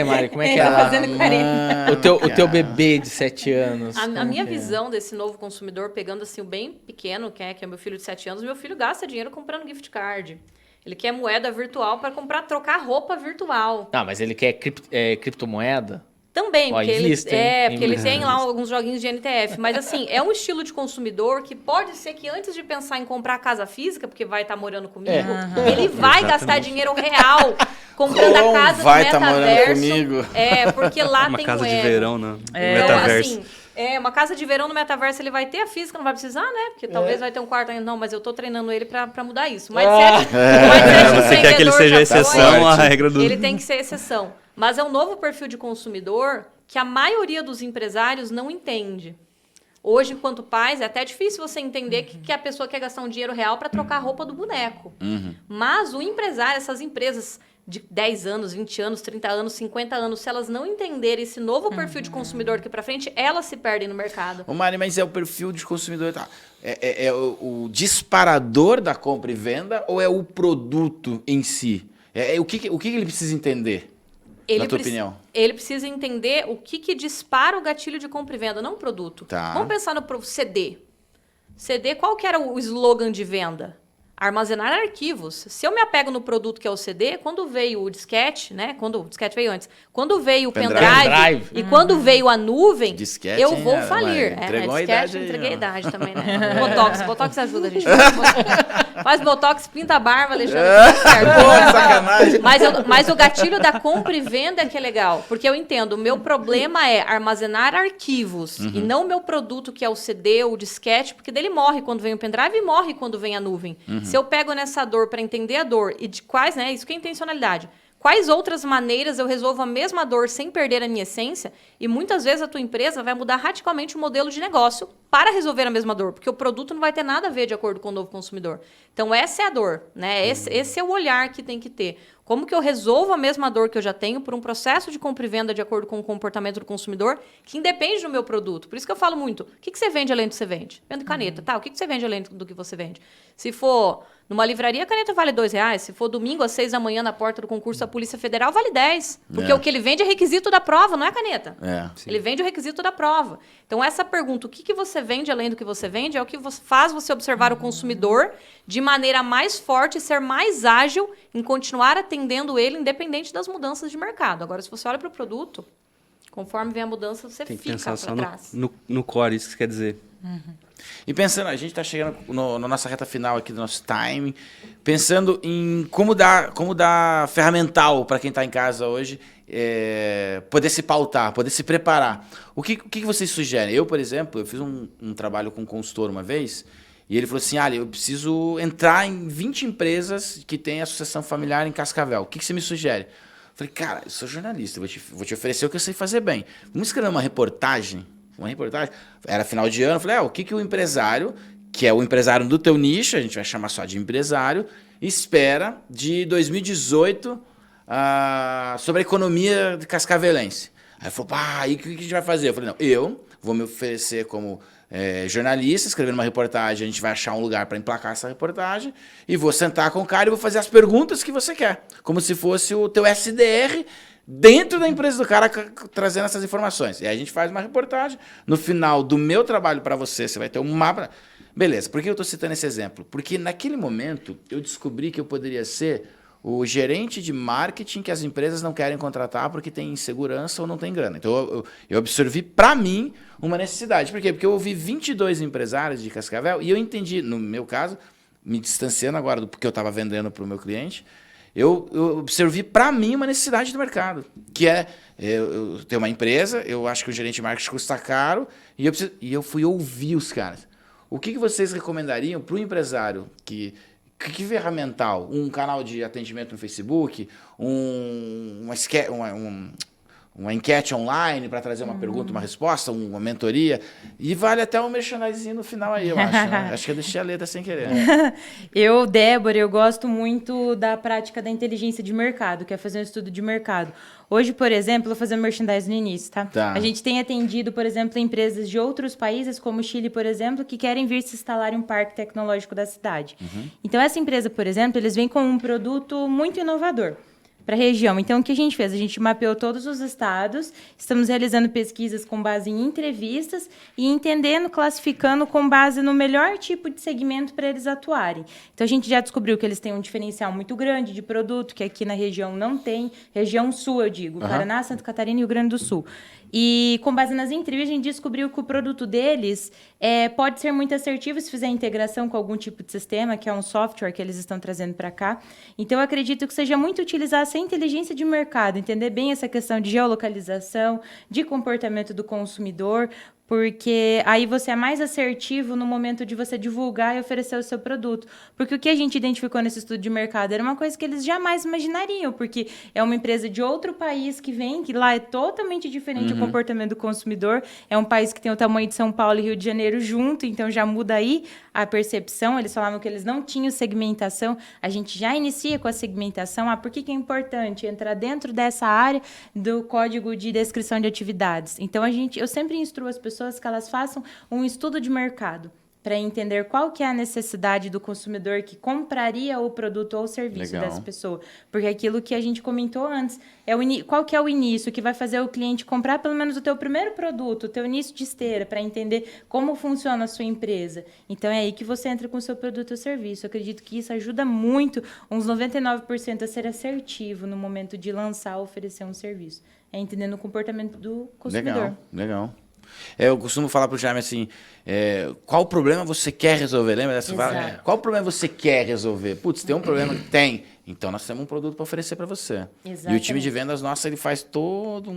Mari, como é que é? Fazendo 40. O teu bebê de 7 anos. A minha visão desse novo consumidor, pegando assim o bem pequeno, que é meu filho de 7 anos, meu filho gasta dinheiro comprando gift card. Ele quer moeda virtual para trocar roupa virtual. Mas ele quer criptomoeda? Também, porque porque ele tem lá alguns joguinhos de NTF. Mas, assim, é um estilo de consumidor que pode ser que antes de pensar em comprar casa física, porque vai estar morando comigo, ele vai gastar dinheiro real comprando a casa do vai metaverso. Tá morando comigo. Porque lá uma tem casa o de ego. verão, né? Então, Metaverso. assim, uma casa de verão no metaverso, ele vai ter a física, não vai precisar, né? Porque talvez vai ter um quarto ainda. Não, mas eu tô treinando ele pra mudar isso. Mas Você quer que ele seja exceção à regra do... Ele tem que ser exceção. Mas é um novo perfil de consumidor que a maioria dos empresários não entende. Hoje, enquanto pais, é até difícil você entender que a pessoa quer gastar um dinheiro real para trocar a roupa do boneco. Mas o empresário, essas empresas de 10 anos, 20 anos, 30 anos, 50 anos, se elas não entenderem esse novo perfil de consumidor daqui para frente, elas se perdem no mercado. Ô Mari, mas é o perfil de consumidor, tá? É o disparador da compra e venda ou é o produto em si? O que ele precisa entender? Na tua opinião? Ele precisa entender o que dispara o gatilho de compra e venda, não o produto. Tá. Vamos pensar no CD. CD, qual que era o slogan de venda? Armazenar arquivos. Se eu me apego no produto que é o CD, quando veio o disquete, né? O disquete veio antes. Quando veio o pendrive e quando veio a nuvem, disquete, eu vou falir. Entregou a disquete, idade aí, entreguei a ó. idade também, né? Botox ajuda a gente. Faz Botox, pinta a barba, Alexandre. Pô, sacanagem. Mas o gatilho da compra e venda é que é legal. Porque eu entendo, o meu problema é armazenar arquivos e não o meu produto, que é o CD ou o disquete, porque dele morre quando vem o pendrive e morre quando vem a nuvem. Se eu pego nessa dor para entender a dor e de quais, né? Isso que é intencionalidade. Quais outras maneiras eu resolvo a mesma dor sem perder a minha essência? E muitas vezes a tua empresa vai mudar radicalmente o modelo de negócio para resolver a mesma dor, porque o produto não vai ter nada a ver de acordo com o novo consumidor. Então essa é a dor, né? Esse é o olhar que tem que ter. Como que eu resolvo a mesma dor que eu já tenho por um processo de compra e venda de acordo com o comportamento do consumidor, que independe do meu produto. Por isso que eu falo muito, o que você vende além do que você vende? Vendo caneta, tá? O que você vende além do que você vende? Se for numa livraria, a caneta vale R$2. Se for domingo às 6 da manhã na porta do concurso da Polícia Federal, vale 10. Porque o que ele vende é requisito da prova, não é a caneta. Ele vende o requisito da prova. Então, essa pergunta, o que você vende além do que você vende, é o que faz você observar o consumidor de maneira mais forte e ser mais ágil em continuar atendendo ele, independente das mudanças de mercado. Agora, se você olha para o produto, conforme vem a mudança, você tem que fica pensar só para trás. no core, isso que quer dizer. E pensando, a gente está chegando na nossa reta final aqui do nosso time, pensando em como dar ferramental para quem está em casa hoje, poder se pautar, poder se preparar. O que vocês sugerem? Eu, por exemplo, eu fiz um trabalho com um consultor uma vez, e ele falou assim, eu preciso entrar em 20 empresas que têm associação familiar em Cascavel. O que você me sugere? Eu falei, cara, eu sou jornalista, vou te oferecer o que eu sei fazer bem. Vamos escrever uma reportagem? Era final de ano, eu falei, o que o empresário, que é o empresário do teu nicho, a gente vai chamar só de empresário, espera de 2018 sobre a economia cascavelense. Aí ele falou, e o que a gente vai fazer? Eu falei, não, eu vou me oferecer como jornalista, escrevendo uma reportagem, a gente vai achar um lugar para emplacar essa reportagem e vou sentar com o cara e vou fazer as perguntas que você quer, como se fosse o teu SDR dentro da empresa do cara, trazendo essas informações. E aí a gente faz uma reportagem. No final do meu trabalho para você vai ter um mapa. Beleza, por que eu estou citando esse exemplo? Porque naquele momento eu descobri que eu poderia ser o gerente de marketing que as empresas não querem contratar porque tem insegurança ou não tem grana. Então eu absorvi para mim uma necessidade. Por quê? Porque eu ouvi 22 empresários de Cascavel e eu entendi, no meu caso, me distanciando agora do que eu estava vendendo para o meu cliente, eu observi para mim uma necessidade do mercado, que é, eu tenho uma empresa, eu acho que o gerente de marketing custa caro, e eu fui ouvir os caras. O que vocês recomendariam para o empresário que ferramental? Um canal de atendimento no Facebook, uma enquete online para trazer uma pergunta, uma resposta, uma mentoria. E vale até um merchandising no final aí, eu acho. Né? Acho que eu deixei a letra sem querer. Débora, eu gosto muito da prática da inteligência de mercado, que é fazer um estudo de mercado. Hoje, por exemplo, eu vou fazer merchandising no início, tá? A gente tem atendido, por exemplo, empresas de outros países, como o Chile, por exemplo, que querem vir se instalar em um parque tecnológico da cidade. Então, essa empresa, por exemplo, eles vêm com um produto muito inovador. para a região. Então, o que a gente fez? A gente mapeou todos os estados, estamos realizando pesquisas com base em entrevistas e entendendo, classificando com base no melhor tipo de segmento para eles atuarem. Então, a gente já descobriu que eles têm um diferencial muito grande de produto, que aqui na região não tem, região sul, eu digo, Paraná, Santa Catarina e Rio Grande do Sul. E, com base nas entrevistas, a gente descobriu que o produto deles pode ser muito assertivo se fizer integração com algum tipo de sistema, que é um software que eles estão trazendo para cá. Então, eu acredito que seja muito utilizar essa inteligência de mercado, entender bem essa questão de geolocalização, de comportamento do consumidor, porque aí você é mais assertivo no momento de você divulgar e oferecer o seu produto. Porque o que a gente identificou nesse estudo de mercado era uma coisa que eles jamais imaginariam, porque é uma empresa de outro país que vem, que lá é totalmente diferente o comportamento do consumidor, é um país que tem o tamanho de São Paulo e Rio de Janeiro junto, então já muda aí a percepção. Eles falavam que eles não tinham segmentação, a gente já inicia com a segmentação. Por que é importante entrar dentro dessa área do Código de Descrição de Atividades? Então, eu sempre instruo as pessoas que elas façam um estudo de mercado para entender qual que é a necessidade do consumidor que compraria o produto ou o serviço dessa pessoa. Porque aquilo que a gente comentou antes, qual que é o início que vai fazer o cliente comprar pelo menos o teu primeiro produto, o teu início de esteira, para entender como funciona a sua empresa. Então, é aí que você entra com o seu produto ou serviço. Eu acredito que isso ajuda muito, uns 99%, a ser assertivo no momento de lançar ou oferecer um serviço. É entendendo o comportamento do consumidor. Legal. Eu costumo falar pro Jaime assim, qual problema você quer resolver? Lembra dessa fala? Qual problema você quer resolver? Putz, tem um problema que tem. Então, nós temos um produto para oferecer para você. Exatamente. E o time de vendas nosso, ele faz todo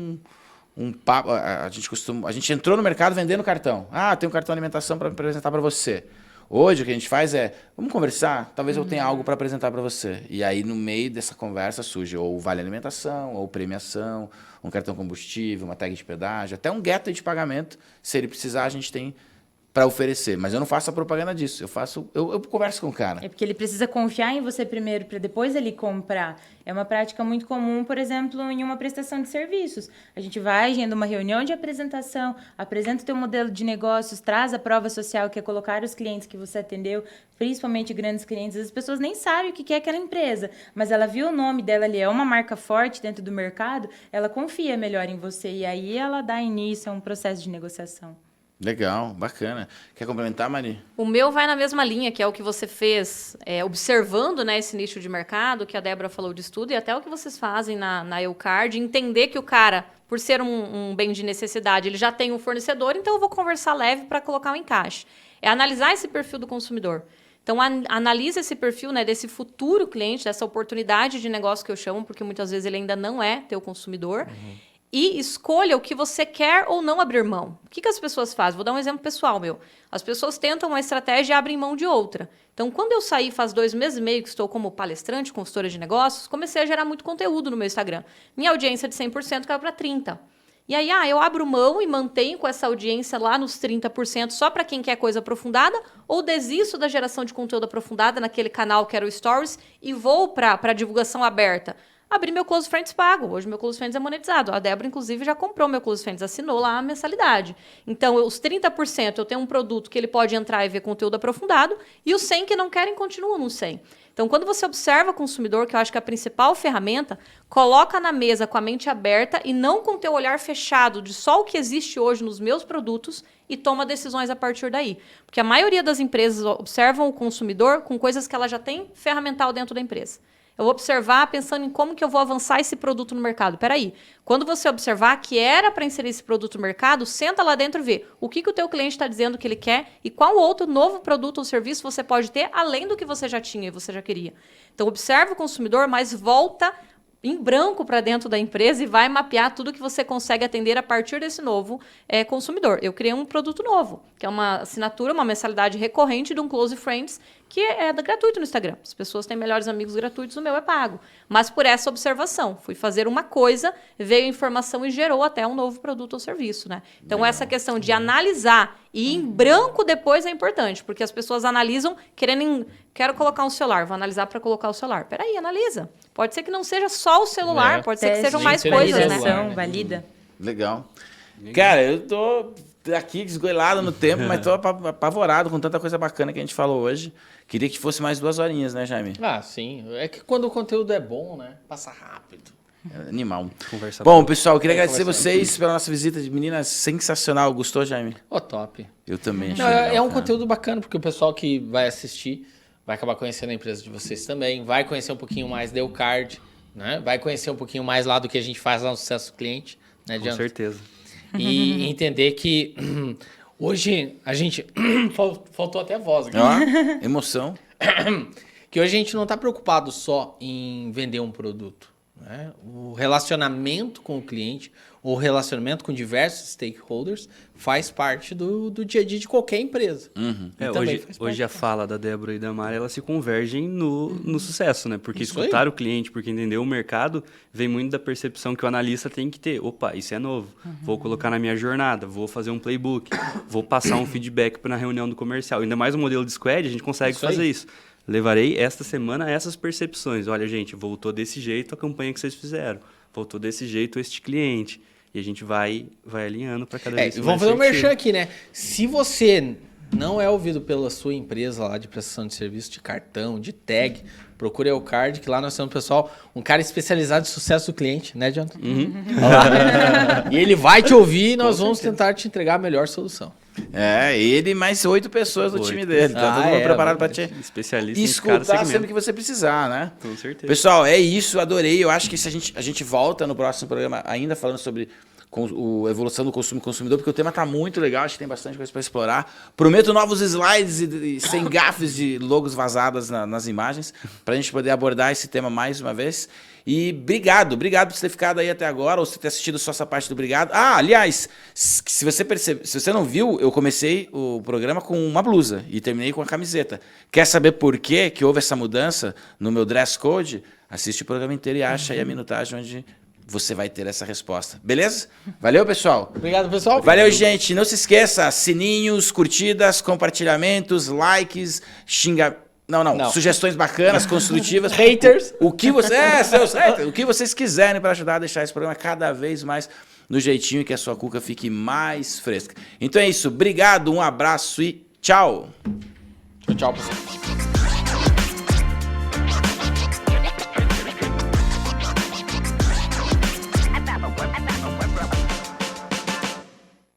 um papo. A gente entrou no mercado vendendo cartão. Tem um cartão de alimentação para apresentar para você. Hoje, o que a gente faz vamos conversar? Talvez eu tenha algo para apresentar para você. E aí, no meio dessa conversa, surge ou vale alimentação, ou premiação, um cartão combustível, uma tag de pedágio, até um gateway de pagamento. Se ele precisar, a gente tem para oferecer. Mas eu não faço a propaganda disso. Eu converso com o cara. É porque ele precisa confiar em você primeiro para depois ele comprar. É uma prática muito comum, por exemplo, em uma prestação de serviços. A gente vai, agenda uma reunião de apresentação, apresenta o teu modelo de negócios, traz a prova social, que é colocar os clientes que você atendeu, principalmente grandes clientes. As pessoas nem sabem o que é aquela empresa, mas ela viu o nome dela ali, é uma marca forte dentro do mercado, ela confia melhor em você e aí ela dá início a um processo de negociação. Legal, bacana. Quer complementar, Mari? O meu vai na mesma linha, que é o que você fez observando, né, esse nicho de mercado, que a Débora falou de estudo, e até o que vocês fazem na Eucard, entender que o cara, por ser um bem de necessidade, ele já tem um fornecedor, então eu vou conversar leve para colocar um encaixe. É analisar esse perfil do consumidor. Então, analisa esse perfil, né, desse futuro cliente, dessa oportunidade de negócio que eu chamo, porque muitas vezes ele ainda não é teu consumidor, e escolha o que você quer ou não abrir mão. O que as pessoas fazem? Vou dar um exemplo pessoal meu. As pessoas tentam uma estratégia e abrem mão de outra. Então, quando eu saí faz 2 meses e meio que estou como palestrante, consultora de negócios, comecei a gerar muito conteúdo no meu Instagram. Minha audiência de 100% caiu para 30%. E aí, eu abro mão e mantenho com essa audiência lá nos 30% só para quem quer coisa aprofundada, ou desisto da geração de conteúdo aprofundada naquele canal que era o Stories e vou para a divulgação aberta. Abri meu Close Friends pago. Hoje meu Close Friends é monetizado. A Débora, inclusive, já comprou meu Close Friends, assinou lá a mensalidade. Então, os 30% eu tenho um produto que ele pode entrar e ver conteúdo aprofundado, e os 100 que não querem continuam no 100. Então, quando você observa o consumidor, que eu acho que é a principal ferramenta, coloca na mesa com a mente aberta e não com o teu olhar fechado de só o que existe hoje nos meus produtos e toma decisões a partir daí. Porque a maioria das empresas observam o consumidor com coisas que ela já tem ferramental dentro da empresa. Eu vou observar pensando em como que eu vou avançar esse produto no mercado. Peraí, quando você observar que era para inserir esse produto no mercado, senta lá dentro e vê o que o teu cliente está dizendo que ele quer e qual outro novo produto ou serviço você pode ter além do que você já tinha e você já queria. Então, observa o consumidor, mas volta em branco para dentro da empresa e vai mapear tudo que você consegue atender a partir desse novo consumidor. Eu criei um produto novo, que é uma assinatura, uma mensalidade recorrente de um Close Friends, que é gratuito no Instagram. As pessoas têm melhores amigos gratuitos, o meu é pago. Mas por essa observação, fui fazer uma coisa, veio informação e gerou até um novo produto ou serviço, né? Então, essa questão de analisar e ir em branco depois é importante, porque as pessoas analisam quero colocar um celular, vou analisar para colocar o celular. Peraí, analisa. Pode ser que não seja só o celular, pode ser que sejam mais coisas, né? Valida. Legal. Cara, eu tô aqui esgoelado no tempo, mas tô apavorado com tanta coisa bacana que a gente falou hoje. Queria que fosse mais 2 horinhas, né, Jaime? Ah, sim. É que quando o conteúdo é bom, né? Passa rápido. Animal. Conversa Bom, pessoal, eu queria agradecer vocês pela nossa visita de meninas sensacional. Gostou, Jaime? Top. Eu também achei Não, legal, é um cara. conteúdo bacana, porque o pessoal que vai assistir vai acabar conhecendo a empresa de vocês também, vai conhecer um pouquinho mais da Eucard, né? Vai conhecer um pouquinho mais lá do que a gente faz lá no Sucesso do Cliente, né, Com Diana? certeza. E entender que hoje a gente... Faltou até a voz aqui. Ó, emoção. Que hoje a gente não está preocupado só em vender um produto, né? O relacionamento com o cliente, o relacionamento com diversos stakeholders faz parte do dia a dia de qualquer empresa. E também faz parte Hoje a fala da Débora e da Mara, elas se convergem no sucesso, né? Porque Isso escutar o cliente, porque entender o mercado, vem muito da percepção que o analista tem que ter. Opa, isso é novo. Vou colocar na minha jornada, vou fazer um playbook, vou passar um feedback na reunião do comercial. Ainda mais o modelo de squad, a gente consegue Isso aí. fazer isso. Levarei esta semana essas percepções. Olha, gente, voltou desse jeito a campanha que vocês fizeram. Voltou desse jeito este cliente. E a gente vai alinhando para cada vez mais vamos fazer um assertivo. merchan aqui, né? Se você não é ouvido pela sua empresa lá de prestação de serviço, de cartão, de tag, procure a Eucard, que lá nós temos, pessoal, um cara especializado em sucesso do cliente, né, Jonathan? Olha lá. E ele vai te ouvir e nós vamos tentar te entregar a melhor solução. Ele e mais 8 pessoas do 8. time dele. Tá todo mundo preparado para te Especialista em cada escutar segmento. sempre que você precisar, né? Com certeza. Pessoal, é isso, adorei. Eu acho que se a gente volta no próximo programa ainda falando sobre a evolução do consumo e consumidor, porque o tema tá muito legal, acho que tem bastante coisa para explorar. Prometo novos slides e sem gafes de logos vazadas nas imagens, para a gente poder abordar esse tema mais uma vez. E obrigado por você ter ficado aí até agora, ou se ter assistido só essa parte do obrigado. Ah, aliás, se você não viu, eu comecei o programa com uma blusa e terminei com a camiseta. Quer saber por que houve essa mudança no meu dress code? Assiste o programa inteiro e acha aí a minutagem onde você vai ter essa resposta. Beleza? Valeu, pessoal. Obrigado, pessoal. Valeu, gente. Não se esqueça, sininhos, curtidas, compartilhamentos, likes, Não. Sugestões bacanas, construtivas. Haters. O que você... seus haters. O que vocês quiserem para ajudar a deixar esse programa cada vez mais no jeitinho que a sua cuca fique mais fresca. Então é isso. Obrigado, um abraço e tchau. Tchau, pessoal.